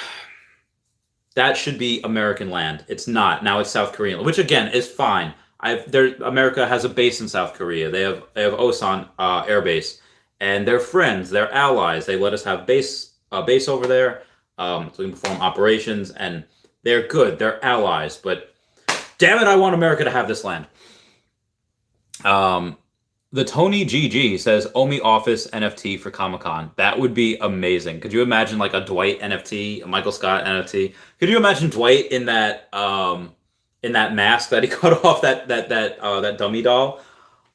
That should be American land. It's not. Now it's South Korean, which again is fine. America has a base in South Korea. They have Osan Air Base, and they're friends. They're allies. They let us have base over there, so we can perform operations, and they're good. They're allies. But damn it, I want America to have this land. The Tony GG says OMI Office NFT for Comic-Con. That would be amazing. Could you imagine like a Dwight NFT, a Michael Scott NFT? Could you imagine Dwight in that mask that he cut off that dummy doll?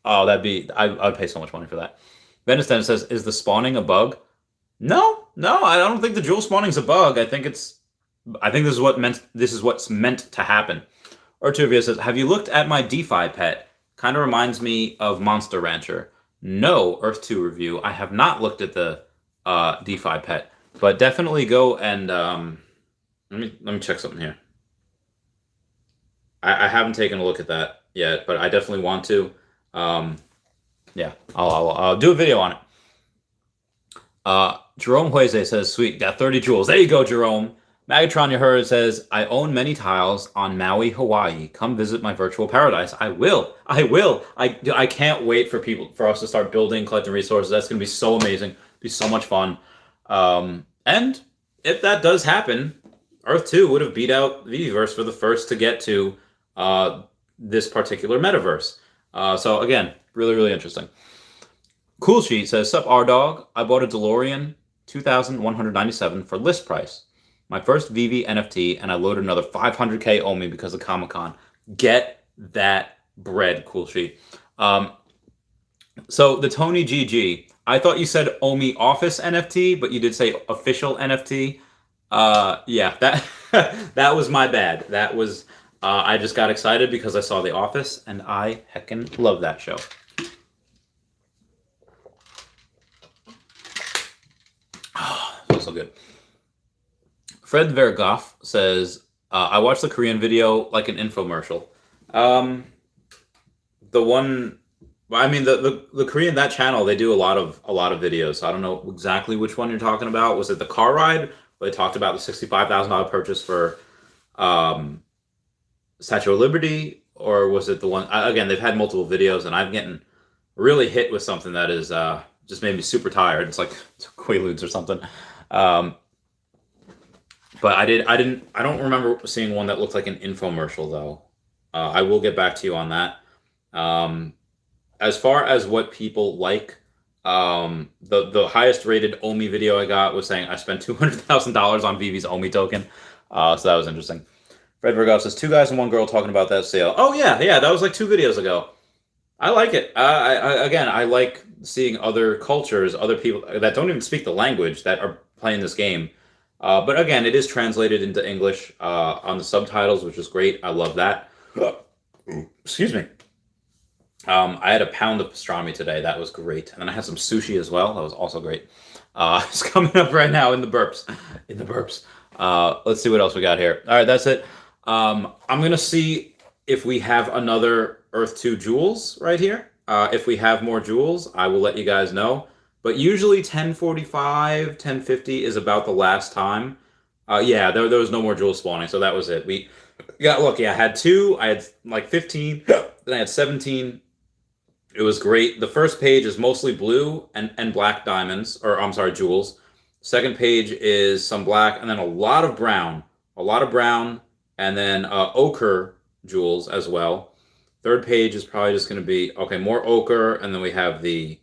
Oh, I'd pay so much money for that. Venice Dennis says, is the spawning a bug? No, I don't think the jewel spawning is a bug. I think this is what's meant to happen. Artuvia says, have you looked at my DeFi pet? Kind of reminds me of Monster Rancher. No, Earth 2 review. I have not looked at the DeFi pet, but definitely go and let me check something here. I haven't taken a look at that yet, but I definitely want to. Yeah, I'll do a video on it. Jerome Huese says, sweet, got 30 jewels. There you go, Jerome. Magatron Yahura says, I own many tiles on Maui, Hawaii. Come visit my virtual paradise. I will. I can't wait for us to start building, collecting resources. That's going to be so amazing. Be so much fun. And if that does happen, Earth 2 would have beat out Viviverse for the first to get to this particular metaverse. So again, really, really interesting. Cool Sheet says, sup, R-Dog. I bought a DeLorean 2,197 for list price. My first VV NFT, and I loaded another 500K OMI because of Comic-Con. Get that bread, Cool Sheet. So the Tony GG, I thought you said OMI Office NFT, but you did say official NFT. Yeah, that was my bad. That was, I just got excited because I saw The Office, and I heckin' love that show. Oh, feels so good. Fred Vergoff says, I watched the Korean video like an infomercial. The Korean, that channel, they do a lot of videos. So I don't know exactly which one you're talking about. Was it the car ride where they talked about the $65,000 purchase for Statue of Liberty? Or was it the one, again, they've had multiple videos and I'm getting really hit with something that is just made me super tired. It's like Quaaludes or something. But I don't remember seeing one that looked like an infomercial though. I will get back to you on that. As far as what people like, the highest rated OMI video I got was saying I spent $200,000 on VV's OMI token. So that was interesting. Fred Vergoff says, 2 guys and 1 girl talking about that sale. Oh yeah, that was like 2 videos ago. I like it. I like seeing other cultures, other people that don't even speak the language that are playing this game. But again, it is translated into English on the subtitles, which is great. I love that. Excuse me. I had a pound of pastrami today. That was great. And then I had some sushi as well. That was also great. It's coming up right now in the burps. Let's see what else we got here. All right, that's it. I'm going to see if we have another Earth 2 jewels right here. If we have more jewels, I will let you guys know. But usually 10:45, 10:50 is about the last time. Yeah, there was no more jewels spawning, so that was it. We got lucky. I had 2. I had like 15. Then I had 17. It was great. The first page is mostly blue and black diamonds, or I'm sorry, jewels. Second page is some black and then a lot of brown. And then ochre jewels as well. Third page is probably just going to be, okay, more ochre, and then we have the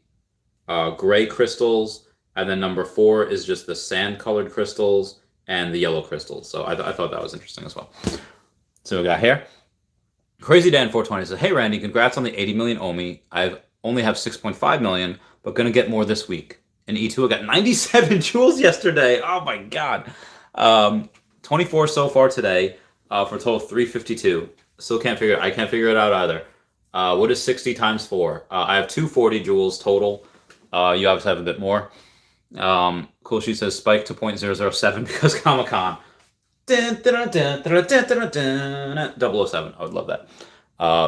gray crystals, and then number 4 is just the sand-colored crystals and the yellow crystals. So I thought that was interesting as well. So we got here. Crazy Dan 420 says, hey Randy, congrats on the 80 million OMI. I only have 6.5 million, but gonna get more this week. In E2, I got 97 jewels yesterday. Oh my god. 24 so far today, for a total of 352. Still I can't figure it out either. What is 60 times 4? I have 240 jewels total. You obviously have a bit more. Cool Sheet says spike to 0.007 because Comic-Con. 007. I would love that.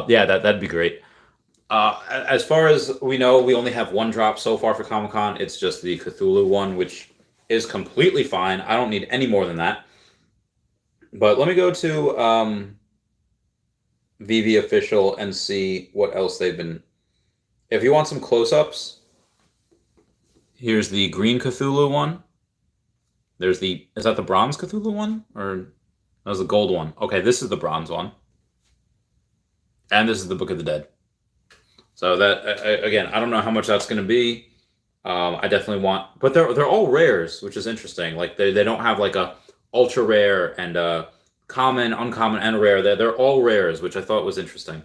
Yeah, that'd be great. As far as we know, we only have one drop so far for Comic-Con. It's just the Cthulhu one, which is completely fine. I don't need any more than that. But let me go to VV Official and see what else they've been... If you want some close-ups, here's the green Cthulhu one. There's the... Is that the bronze Cthulhu one? Or that was the gold one? Okay, this is the bronze one. And this is the Book of the Dead. So that, again, I don't know how much that's going to be. I definitely want... But they're all rares, which is interesting. Like, they don't have, like, a ultra rare and a common, uncommon, and rare. They're all rares, which I thought was interesting.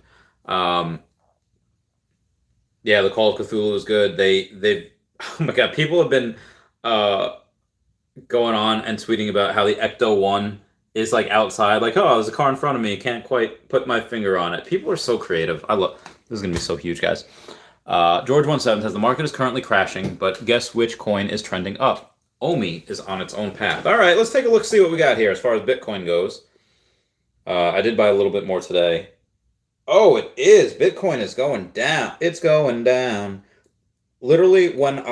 Yeah, the Call of Cthulhu is good. They've... Oh, my God. People have been going on and tweeting about how the Ecto 1 is, like, outside. Like, oh, there's a car in front of me. Can't quite put my finger on it. People are so creative. I love... This is going to be so huge, guys. George17 says, the market is currently crashing, but guess which coin is trending up? OMI is on its own path. All right, let's take a look, see what we got here as far as Bitcoin goes. I did buy a little bit more today. Oh, it is. Bitcoin is going down. It's going down. Literally, when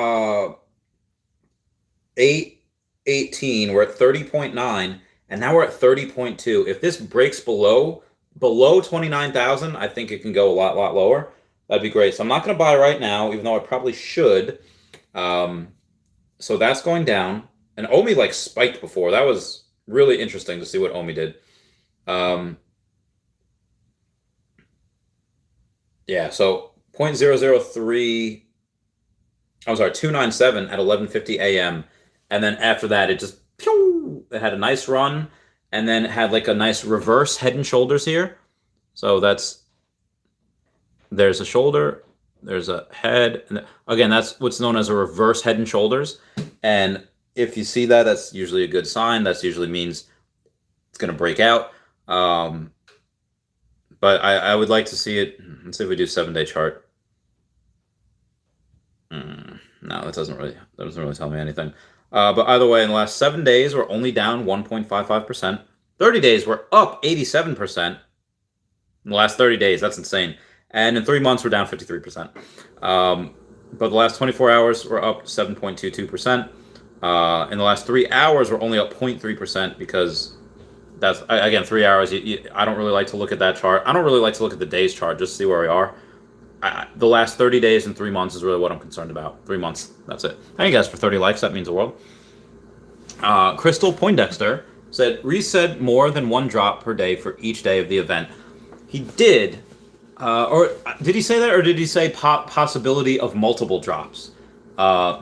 8/18, we're at 30.9, and now we're at 30.2. If this breaks below 29,000, I think it can go a lot lower. That'd be great. So I'm not going to buy right now, even though I probably should. So that's going down. And OMI like spiked before. That was really interesting to see what OMI did. Yeah, so 0.003, I'm sorry, 297 at 11:50 a.m. And then after that, it just, pew, it had a nice run. And then it had like a nice reverse head and shoulders here. So there's a shoulder, there's a head. And again, that's what's known as a reverse head and shoulders. And if you see that, that's usually a good sign. That usually means it's going to break out. But I would like to see it. Let's see if we do 7-day chart. No, that doesn't really tell me anything. But either way, in the last 7 days, we're only down 1.55%. 30 days, we're up 87%. In the last 30 days, that's insane. And in 3 months, we're down 53%. But the last 24 hours, we're up 7.22%. In the last 3 hours, we're only up 0.3% because that's, again, 3 hours. I don't really like to look at that chart. I don't really like to look at the days chart just to see where we are. The last 30 days and 3 months is really what I'm concerned about. 3 months, that's it. Thank you guys for 30 likes. That means the world. Crystal Poindexter said, reset more than one drop per day for each day of the event. He did. Or did he say that, or did he say possibility of multiple drops?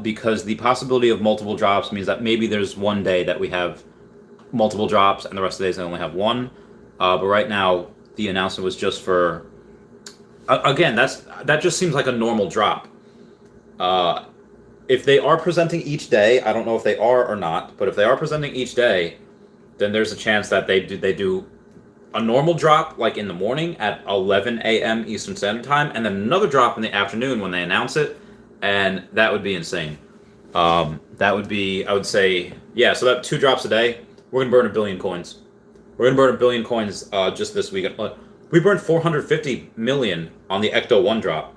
Because the possibility of multiple drops means that maybe there's one day that we have multiple drops and the rest of the days I only have one. But right now, the announcement was just for... Again, that just seems like a normal drop. If they are presenting each day, I don't know if they are or not, but if they are presenting each day, then there's a chance that they do a normal drop like in the morning at 11 a.m. Eastern Standard Time, and then another drop in the afternoon when they announce it, and that would be insane. That would be, I would say, yeah, so that 2 drops a day, we're going to burn 1 billion coins. We're going to burn 1 billion coins just this week. We burned 450 million on the Ecto 1 drop.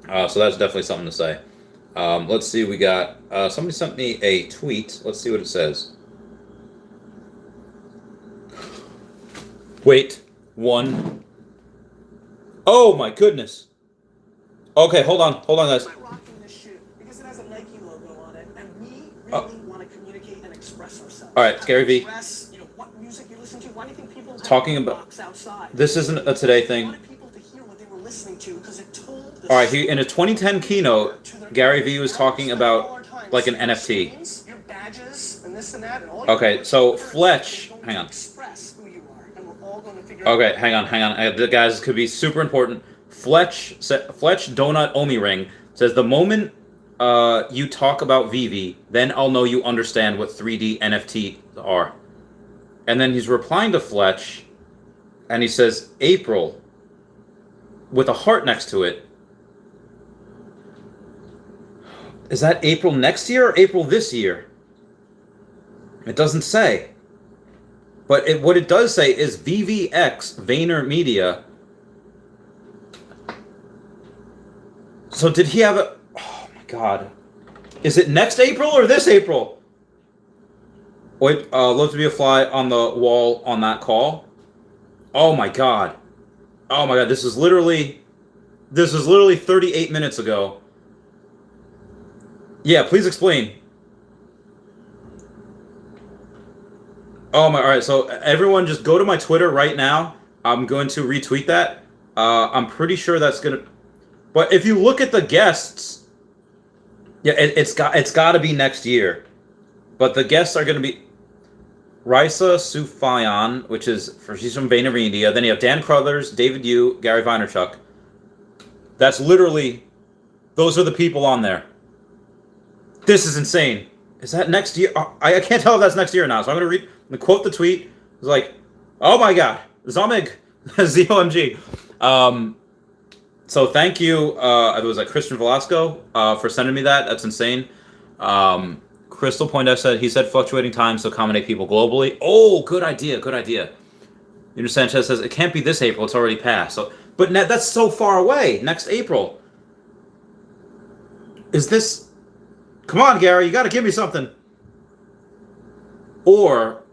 So that's definitely something to say. Let's see, we got, somebody sent me a tweet. Let's see what it says. Wait, 1. Oh my goodness. Okay, hold on, guys. I'm rocking this shoe because it has a Nike logo on it, and we really want to communicate and express ourselves. All right, Gary V. Express, what music you listen to. Why do you think people talking about outside? This isn't a today thing. I wanted people to hear what they were listening to because it told. All right, in a 2010 keynote, Gary V was talking about like an NFT. Your badges and this and that and all. Okay, so Fletch, hang on. Okay, hang on. The guys, this could be super important. Fletch Donut Omi Ring says the moment you talk about Vivi, then I'll know you understand what 3D NFT are. And then he's replying to Fletch, and he says, April, with a heart next to it. Is that April next year or April this year? It doesn't say. But what it does say is VVX VaynerMedia. So did he have a... Oh my god. Is it next April or this April? Wait, love to be a fly on the wall on that call. Oh my god. Oh my god, this is literally 38 minutes ago. Yeah, please explain. Oh my, alright, so everyone just go to my Twitter right now. I'm going to retweet that. I'm pretty sure that's gonna... But if you look at the guests, yeah, it's got to be next year. But the guests are going to be Raisa Sufayan, which is she's from VaynerMedia. Then you have Dan Crothers, David Yu, Gary Vaynerchuk. That's literally, those are the people on there. This is insane. Is that next year? I can't tell if that's next year or not. So I'm going to quote the tweet. It's like, oh my god, Zomig, ZOMG. So thank you, it was like Christian Velasco, for sending me that. That's insane. Crystal Point F said, he said fluctuating times to accommodate people globally. Oh, good idea, good idea. Junior Sanchez says, it can't be this April, it's already passed. So, but that's so far away, next April. Is this... Come on, Gary, you gotta give me something. Or,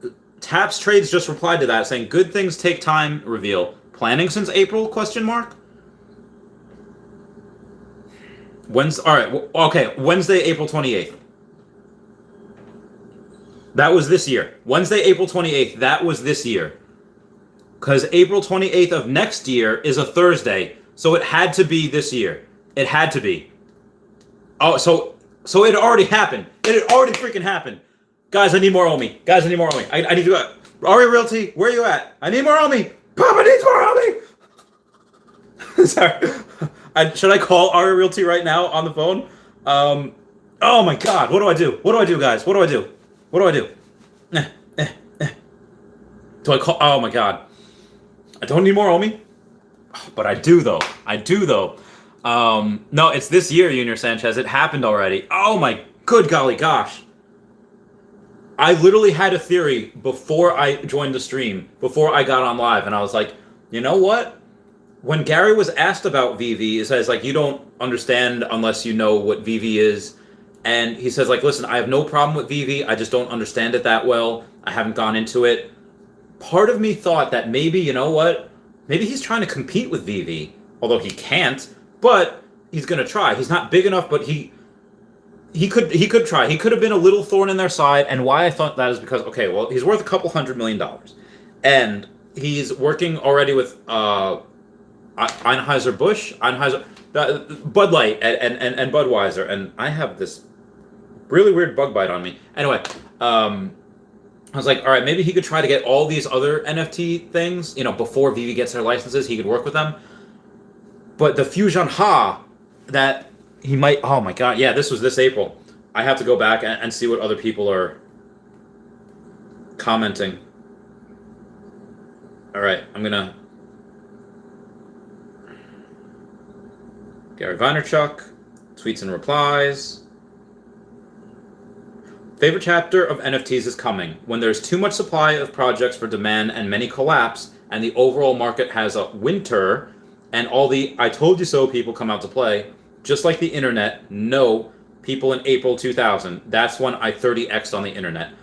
Taps Trades just replied to that, saying, good things take time, reveal. Planning since April, question mark? Wednesday, April 28th. That was this year. Wednesday, April 28th, that was this year. Because April 28th of next year is a Thursday, so it had to be this year. It had to be. Oh, so it already happened. It had already freaking happened. Guys, I need more OMI. Guys, I need more OMI. I need to go. Ari Realty, where are you at? I need more OMI. Papa needs more OMI. Sorry. Should I call Ari Realty right now on the phone? Oh my god, what do I do? What do I do, guys? What do I do? What do I do? Do I call? Oh my god. I don't need more OMI. But I do though. I do though. No, it's this year, Junior Sanchez. It happened already. Oh my good golly gosh. I literally had a theory before I joined the stream, before I got on live, and I was like, you know what? When Gary was asked about VV, he says, like, you don't understand unless you know what VV is. And he says, like, listen, I have no problem with VV. I just don't understand it that well. I haven't gone into it. Part of me thought that maybe, you know what? Maybe he's trying to compete with VV, although he can't. But he's going to try. He's not big enough, but he could try. He could have been a little thorn in their side. And why I thought that is because, okay, well, he's worth a couple $100 million. And he's working already with... Anheuser-Busch, Bud Light, and Budweiser, and I have this really weird bug bite on me. Anyway, I was like, all right, maybe he could try to get all these other NFT things, you know, before Vivi gets their licenses, he could work with them. But the Fusion Ha, that he might, oh my god, yeah, this was this April. I have to go back and see what other people are commenting. All right, I'm gonna... Gary Vaynerchuk, tweets and replies. Favorite chapter of NFTs is coming. When there's too much supply of projects for demand and many collapse, and the overall market has a winter, and all the I told you so people come out to play, just like the internet, no, people in April 2000. That's when I 30x'd on the internet.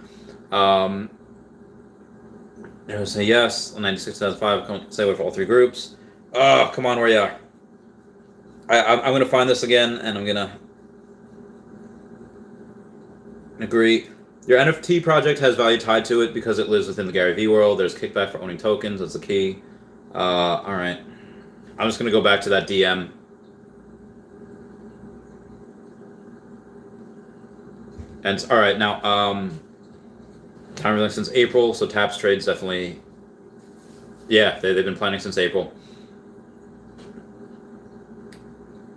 There was a yes, 96,005, come say what for all three groups. Oh, come on, where you are. I'm going to find this again, and I'm going to agree. Your NFT project has value tied to it because it lives within the Gary V world. There's kickback for owning tokens. That's the key. All right. I'm just going to go back to that DM. And all right, now, time release since April, so Taps Trade's definitely, yeah, they've been planning since April.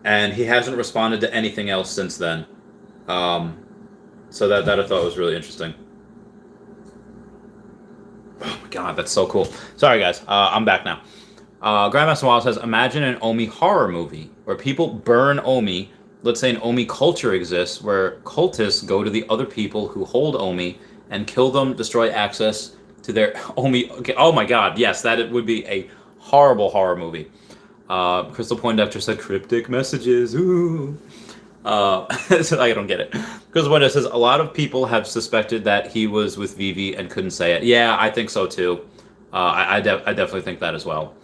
And he hasn't responded to anything else since then. So that I thought was really interesting. Oh my god, that's so cool. Sorry guys, I'm back now. Grandmaster Wild says, imagine an OMI horror movie where people burn OMI. Let's say an OMI culture exists where cultists go to the other people who hold OMI and kill them, destroy access to their OMI. Okay, oh my god, yes, that would be a horrible horror movie. Crystal Poindexter said cryptic messages. Ooh. So I don't get it. Because when it says a lot of people have suspected that he was with Vivi and couldn't say it. Yeah, I think so too. I definitely think that as well.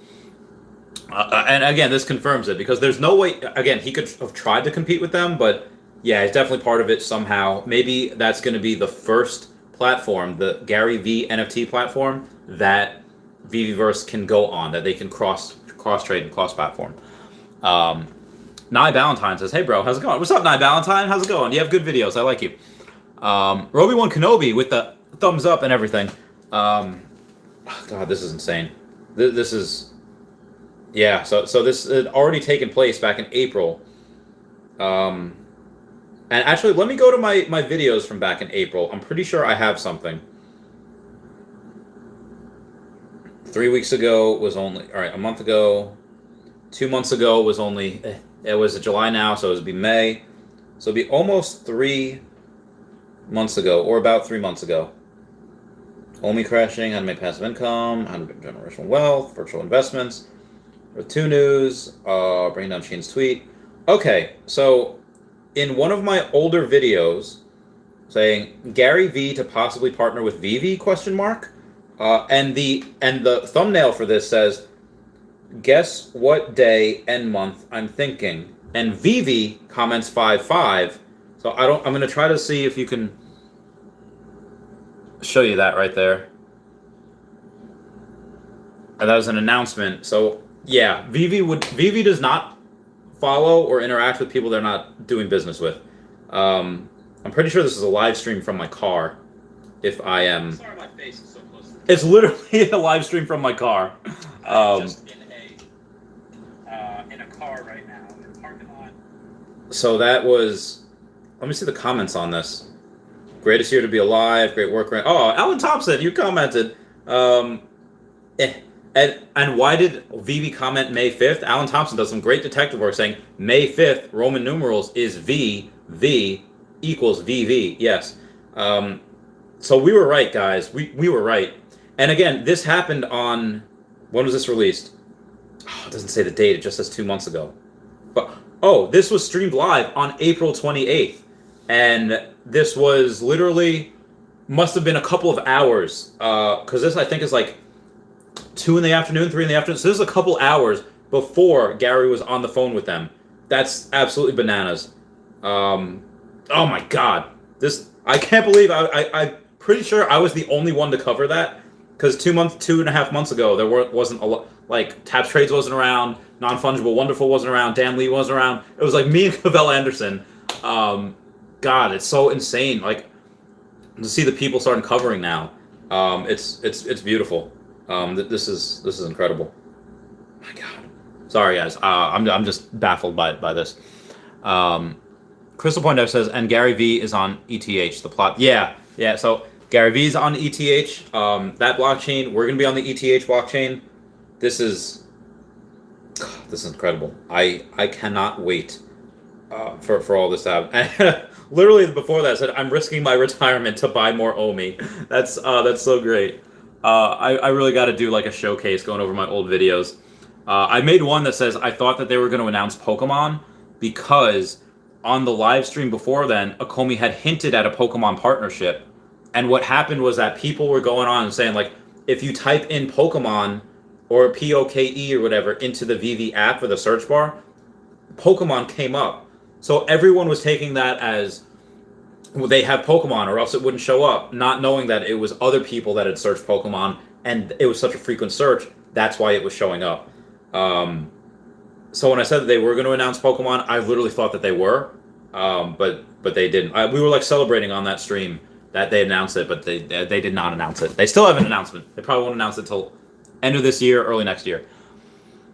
And again, this confirms it because there's no way. Again, he could have tried to compete with them, but yeah, he's definitely part of it somehow. Maybe that's going to be the first platform, the Gary V NFT platform, that Viviverse can go on, that they can cross trade and cross platform. Nye Valentine says, "Hey bro, how's it going? What's up, Nye Valentine? How's it going? You have good videos. I like you." Roby1 Kenobi with the thumbs up and everything. God, this is insane. This is, yeah. So this had already taken place back in April. And actually, let me go to my videos from back in April. I'm pretty sure I have something. 3 weeks ago was only, all right, a month ago. 2 months ago was only, it was July now, so it would be May. So it'd be almost 3 months ago, or about 3 months ago. OMI crashing, how to make passive income, how to make generational wealth, virtual investments, with 2 news, bringing down Sheen's tweet. Okay, so in one of my older videos, saying Gary V to possibly partner with Vivi, question mark, and the thumbnail for this says, guess what day and month I'm thinking. And Vivi comments 5/5. So I'm going to try to see if you can show you that right there. And that was an announcement. So yeah, Vivi does not follow or interact with people they're not doing business with. I'm pretty sure this is a live stream from my car. If I am, Sorry, my face is so close to the it's literally a live stream from my car. just in a car right now in the parking lot. So that was, let me see the comments on this. Greatest year to be alive, great work. Oh, Alan Thompson, you commented. And why did Vivi comment May 5th? Alan Thompson does some great detective work saying May 5th, Roman numerals is V equals VV. Yes. So we were right, guys. We were right. And again, this happened on, when was this released? Oh, it doesn't say the date. It just says 2 months ago. But, oh, this was streamed live on April 28th. And this was literally, must have been a couple of hours. Because this, I think, is like 2 in the afternoon, 3 in the afternoon. So this is a couple hours before Gary was on the phone with them. That's absolutely bananas. Oh my God. I can't believe I'm pretty sure I was the only one to cover that. Because 2.5 months ago, there wasn't a lot, like, Taps Trades wasn't around, Non-Fungible Wonderful wasn't around, Dan Lee wasn't around. It was like me and Cavell Anderson. God, it's so insane. Like, to see the people starting covering now. It's beautiful. This is incredible. My God. Sorry, guys. I'm just baffled by this. Crystal Poindexter says, and Gary V is on ETH. The plot. Yeah. So Gary V is on ETH. That blockchain. We're gonna be on the ETH blockchain. This is incredible. I cannot wait for all this to happen. Literally before that, I said I'm risking my retirement to buy more OMI. That's so great. I really got to do like a showcase going over my old videos. I made one that says I thought that they were going to announce Pokemon because on the live stream before then, Akomi had hinted at a Pokemon partnership. And what happened was that people were going on and saying, like, if you type in Pokemon or POKE or whatever into the VV app or the search bar, Pokemon came up. So everyone was taking that as, well, they have Pokemon or else it wouldn't show up, not knowing that it was other people that had searched Pokemon and it was such a frequent search, that's why it was showing up. So when I said that they were going to announce Pokemon, I literally thought that they were, but they didn't. We were like celebrating on that stream that they announced it, but they did not announce it. They still have an announcement. They probably won't announce it till end of this year, early next year.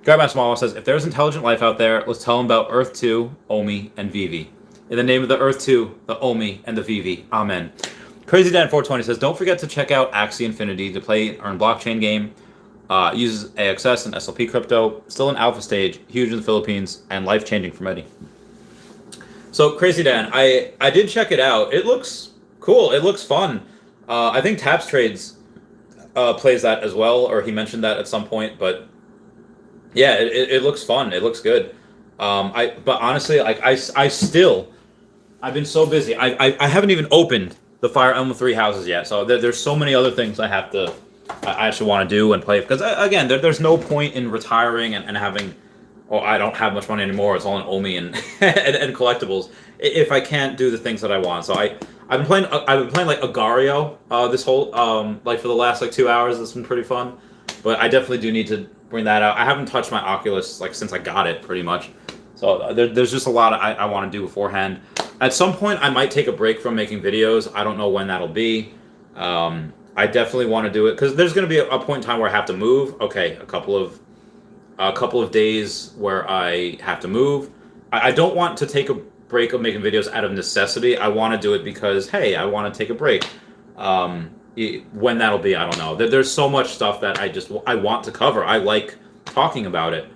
Garbass Small says, if there's intelligent life out there, let's tell them about Earth 2, OMI, and Vivi. In the name of the Earth 2, the OMI, and the VV. Amen. Crazy Dan 420 says, don't forget to check out Axie Infinity to play and earn blockchain game. Uses AXS and SLP crypto. Still in alpha stage, huge in the Philippines, and life-changing for Medi. So, Crazy Dan, I did check it out. It looks cool. It looks fun. I think Taps Trades plays that as well, or he mentioned that at some point. But yeah, it looks fun. It looks good. But honestly, like I've been so busy. I haven't even opened the Fire Emblem 3 houses yet. So there's so many other things I actually want to do and play. Because again, there's no point in retiring and having. Oh, I don't have much money anymore. It's all in OMI and and collectibles. If I can't do the things that I want, so I've been playing like Agario this whole like for the last like 2 hours. It's been pretty fun, but I definitely do need to bring that out. I haven't touched my Oculus like since I got it, pretty much. So there's just a lot I want to do beforehand. At some point, I might take a break from making videos. I don't know when that'll be. I definitely want to do it because there's going to be a point in time where I have to move. Okay, a couple of days where I have to move. I don't want to take a break of making videos out of necessity. I want to do it because, hey, I want to take a break. When that'll be, I don't know. There's so much stuff that I want to cover. I like talking about it,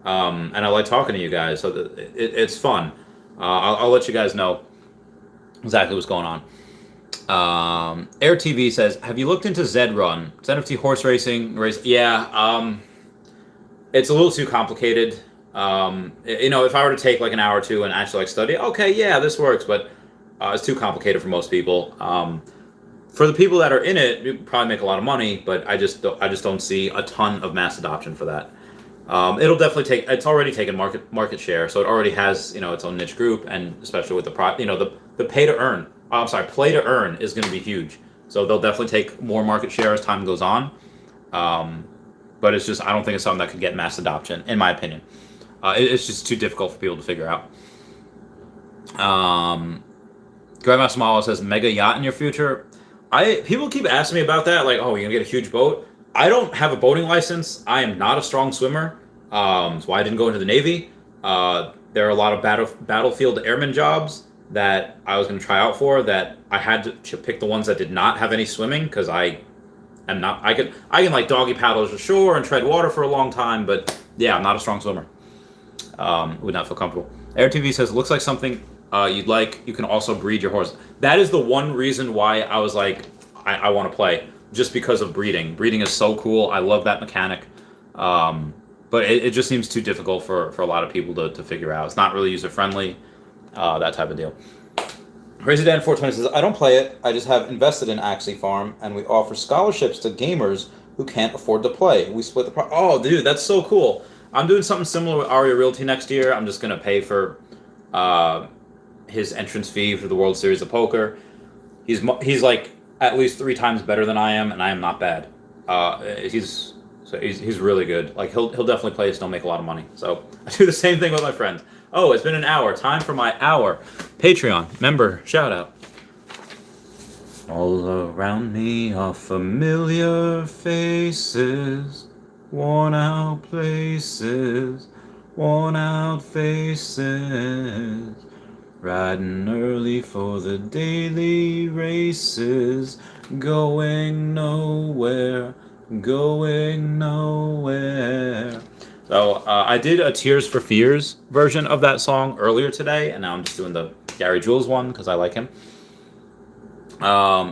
and I like talking to you guys. So it's fun. I'll let you guys know exactly what's going on. Air TV says, have you looked into Zed Run? It's NFT horse racing race. Yeah. It's a little too complicated. If I were to take like an hour or two and actually like study, okay, yeah, this works, but it's too complicated for most people. For the people that are in it, you probably make a lot of money, but I just don't see a ton of mass adoption for that. It'll definitely it's already taken market share, so it already has its own niche group, and especially with the pay to earn. Play to earn is going to be huge. So they'll definitely take more market share as time goes on. But it's just, I don't think it's something that could get mass adoption, in my opinion. It's just too difficult for people to figure out. Grandmaster Malo says, mega yacht in your future? People keep asking me about that, like, oh, you're going to get a huge boat? I don't have a boating license. I am not a strong swimmer. That's why I didn't go into the Navy. There are a lot of battlefield airman jobs that I was going to try out for that I had to pick the ones that did not have any swimming, because I can like doggy paddle to shore and tread water for a long time, but yeah, I'm not a strong swimmer. Would not feel comfortable. Air TV says, looks like something you'd like. You can also breed your horse. That is the one reason why I was like, I want to play, just because of breeding. Breeding is so cool. I love that mechanic. But it just seems too difficult for a lot of people to figure out. It's not really user friendly, that type of deal. Crazy Dan 420 says, I don't play it. I just have invested in Axie Farm, and we offer scholarships to gamers who can't afford to play. We split the Oh, dude, that's so cool. I'm doing something similar with Aria Realty next year. I'm just going to pay for his entrance fee for the World Series of Poker. He's like at least 3 times better than I am, and I am not bad. He's really good. Like he'll definitely play, just don't make a lot of money. So I do the same thing with my friends. Oh, it's been an hour. Time for my hour. Patreon member shout out. All around me are familiar faces, worn out places, worn out faces. Riding early for the daily races, going nowhere, going nowhere. So I did a Tears for Fears version of that song earlier today, and now I'm just doing the Gary Jules one because I like him.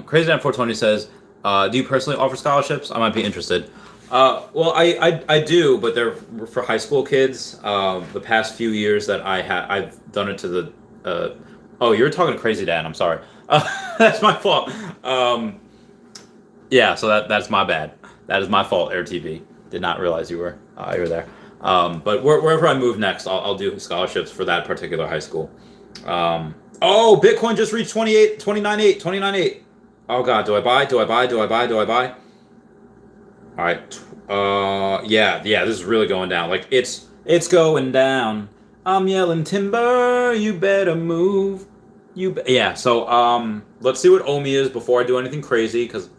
Crazy Dan 420 says, do you personally offer scholarships? I might be interested. Well, I do, but they're for high school kids. The past few years that I've done it to the... oh, you're talking to Crazy Dan. I'm sorry. That's my fault. Yeah, so that's my bad. That is my fault, Air TV. Did not realize you were there. But wherever I move next, I'll do scholarships for that particular high school. Oh, Bitcoin just reached 29.8. Oh God, do I buy? All right. Yeah, this is really going down. Like it's going down. I'm yelling timber, you better move. Yeah, so let's see what OMI is before I do anything crazy, because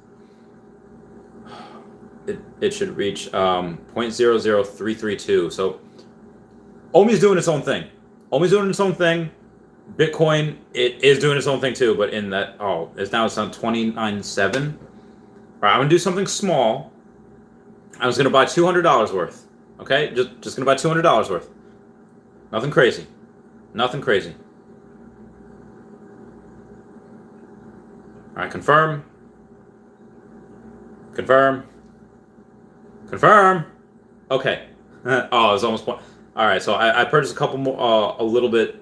it should reach 0.00332. So OMI's doing its own thing. Bitcoin, it is doing its own thing too, but in that, it's on 29.7. All right, I'm gonna do something small. I was gonna buy $200 worth. Okay, just gonna buy $200 worth. Nothing crazy. Nothing crazy. All right, confirm. Confirm. Confirm. Okay. Oh, it was almost. All right, so I purchased a couple more, a little bit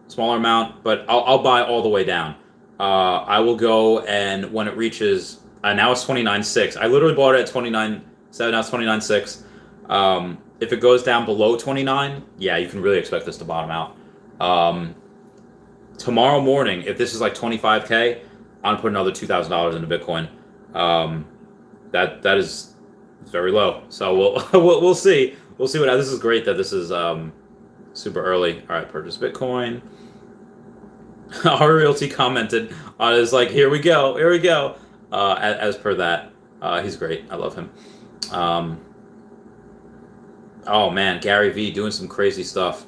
smaller amount, but I'll buy all the way down. I will go, and when it reaches, now it's 29.6. I literally bought it at 29.7. Now it's 29.6. If it goes down below 29, yeah, you can really expect this to bottom out. Tomorrow morning, if this is like 25K, I'm gonna put another $2,000 into Bitcoin. That is very low. So we'll see. We'll see what. This is great that this is super early. All right, purchase Bitcoin. Our Realty commented on is like, here we go. As per that, he's great. I love him. Oh man, Gary V doing some crazy stuff.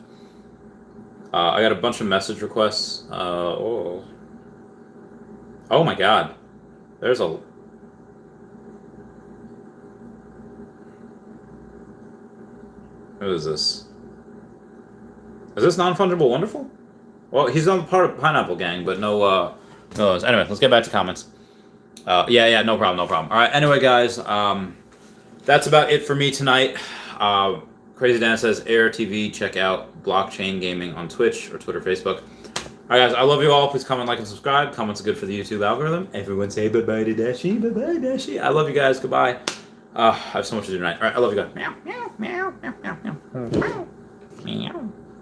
I got a bunch of message requests. Oh my God, there's a. Who is this? Is this non-fungible wonderful? Well, he's on the part of Pineapple Gang, but no. Anyway, let's get back to comments. Yeah, no problem. All right. Anyway, guys, that's about it for me tonight. Crazy Dan says Air TV. Check out Blockchain Gaming on Twitch or Twitter, Facebook. All right, guys. I love you all. Please comment, like, and subscribe. Comments are good for the YouTube algorithm. Everyone say bye-bye to Dashi. Bye-bye, Dashi. I love you guys. Goodbye. I have so much to do tonight. All right, I love you guys. Meow, meow, meow, meow, meow, meow.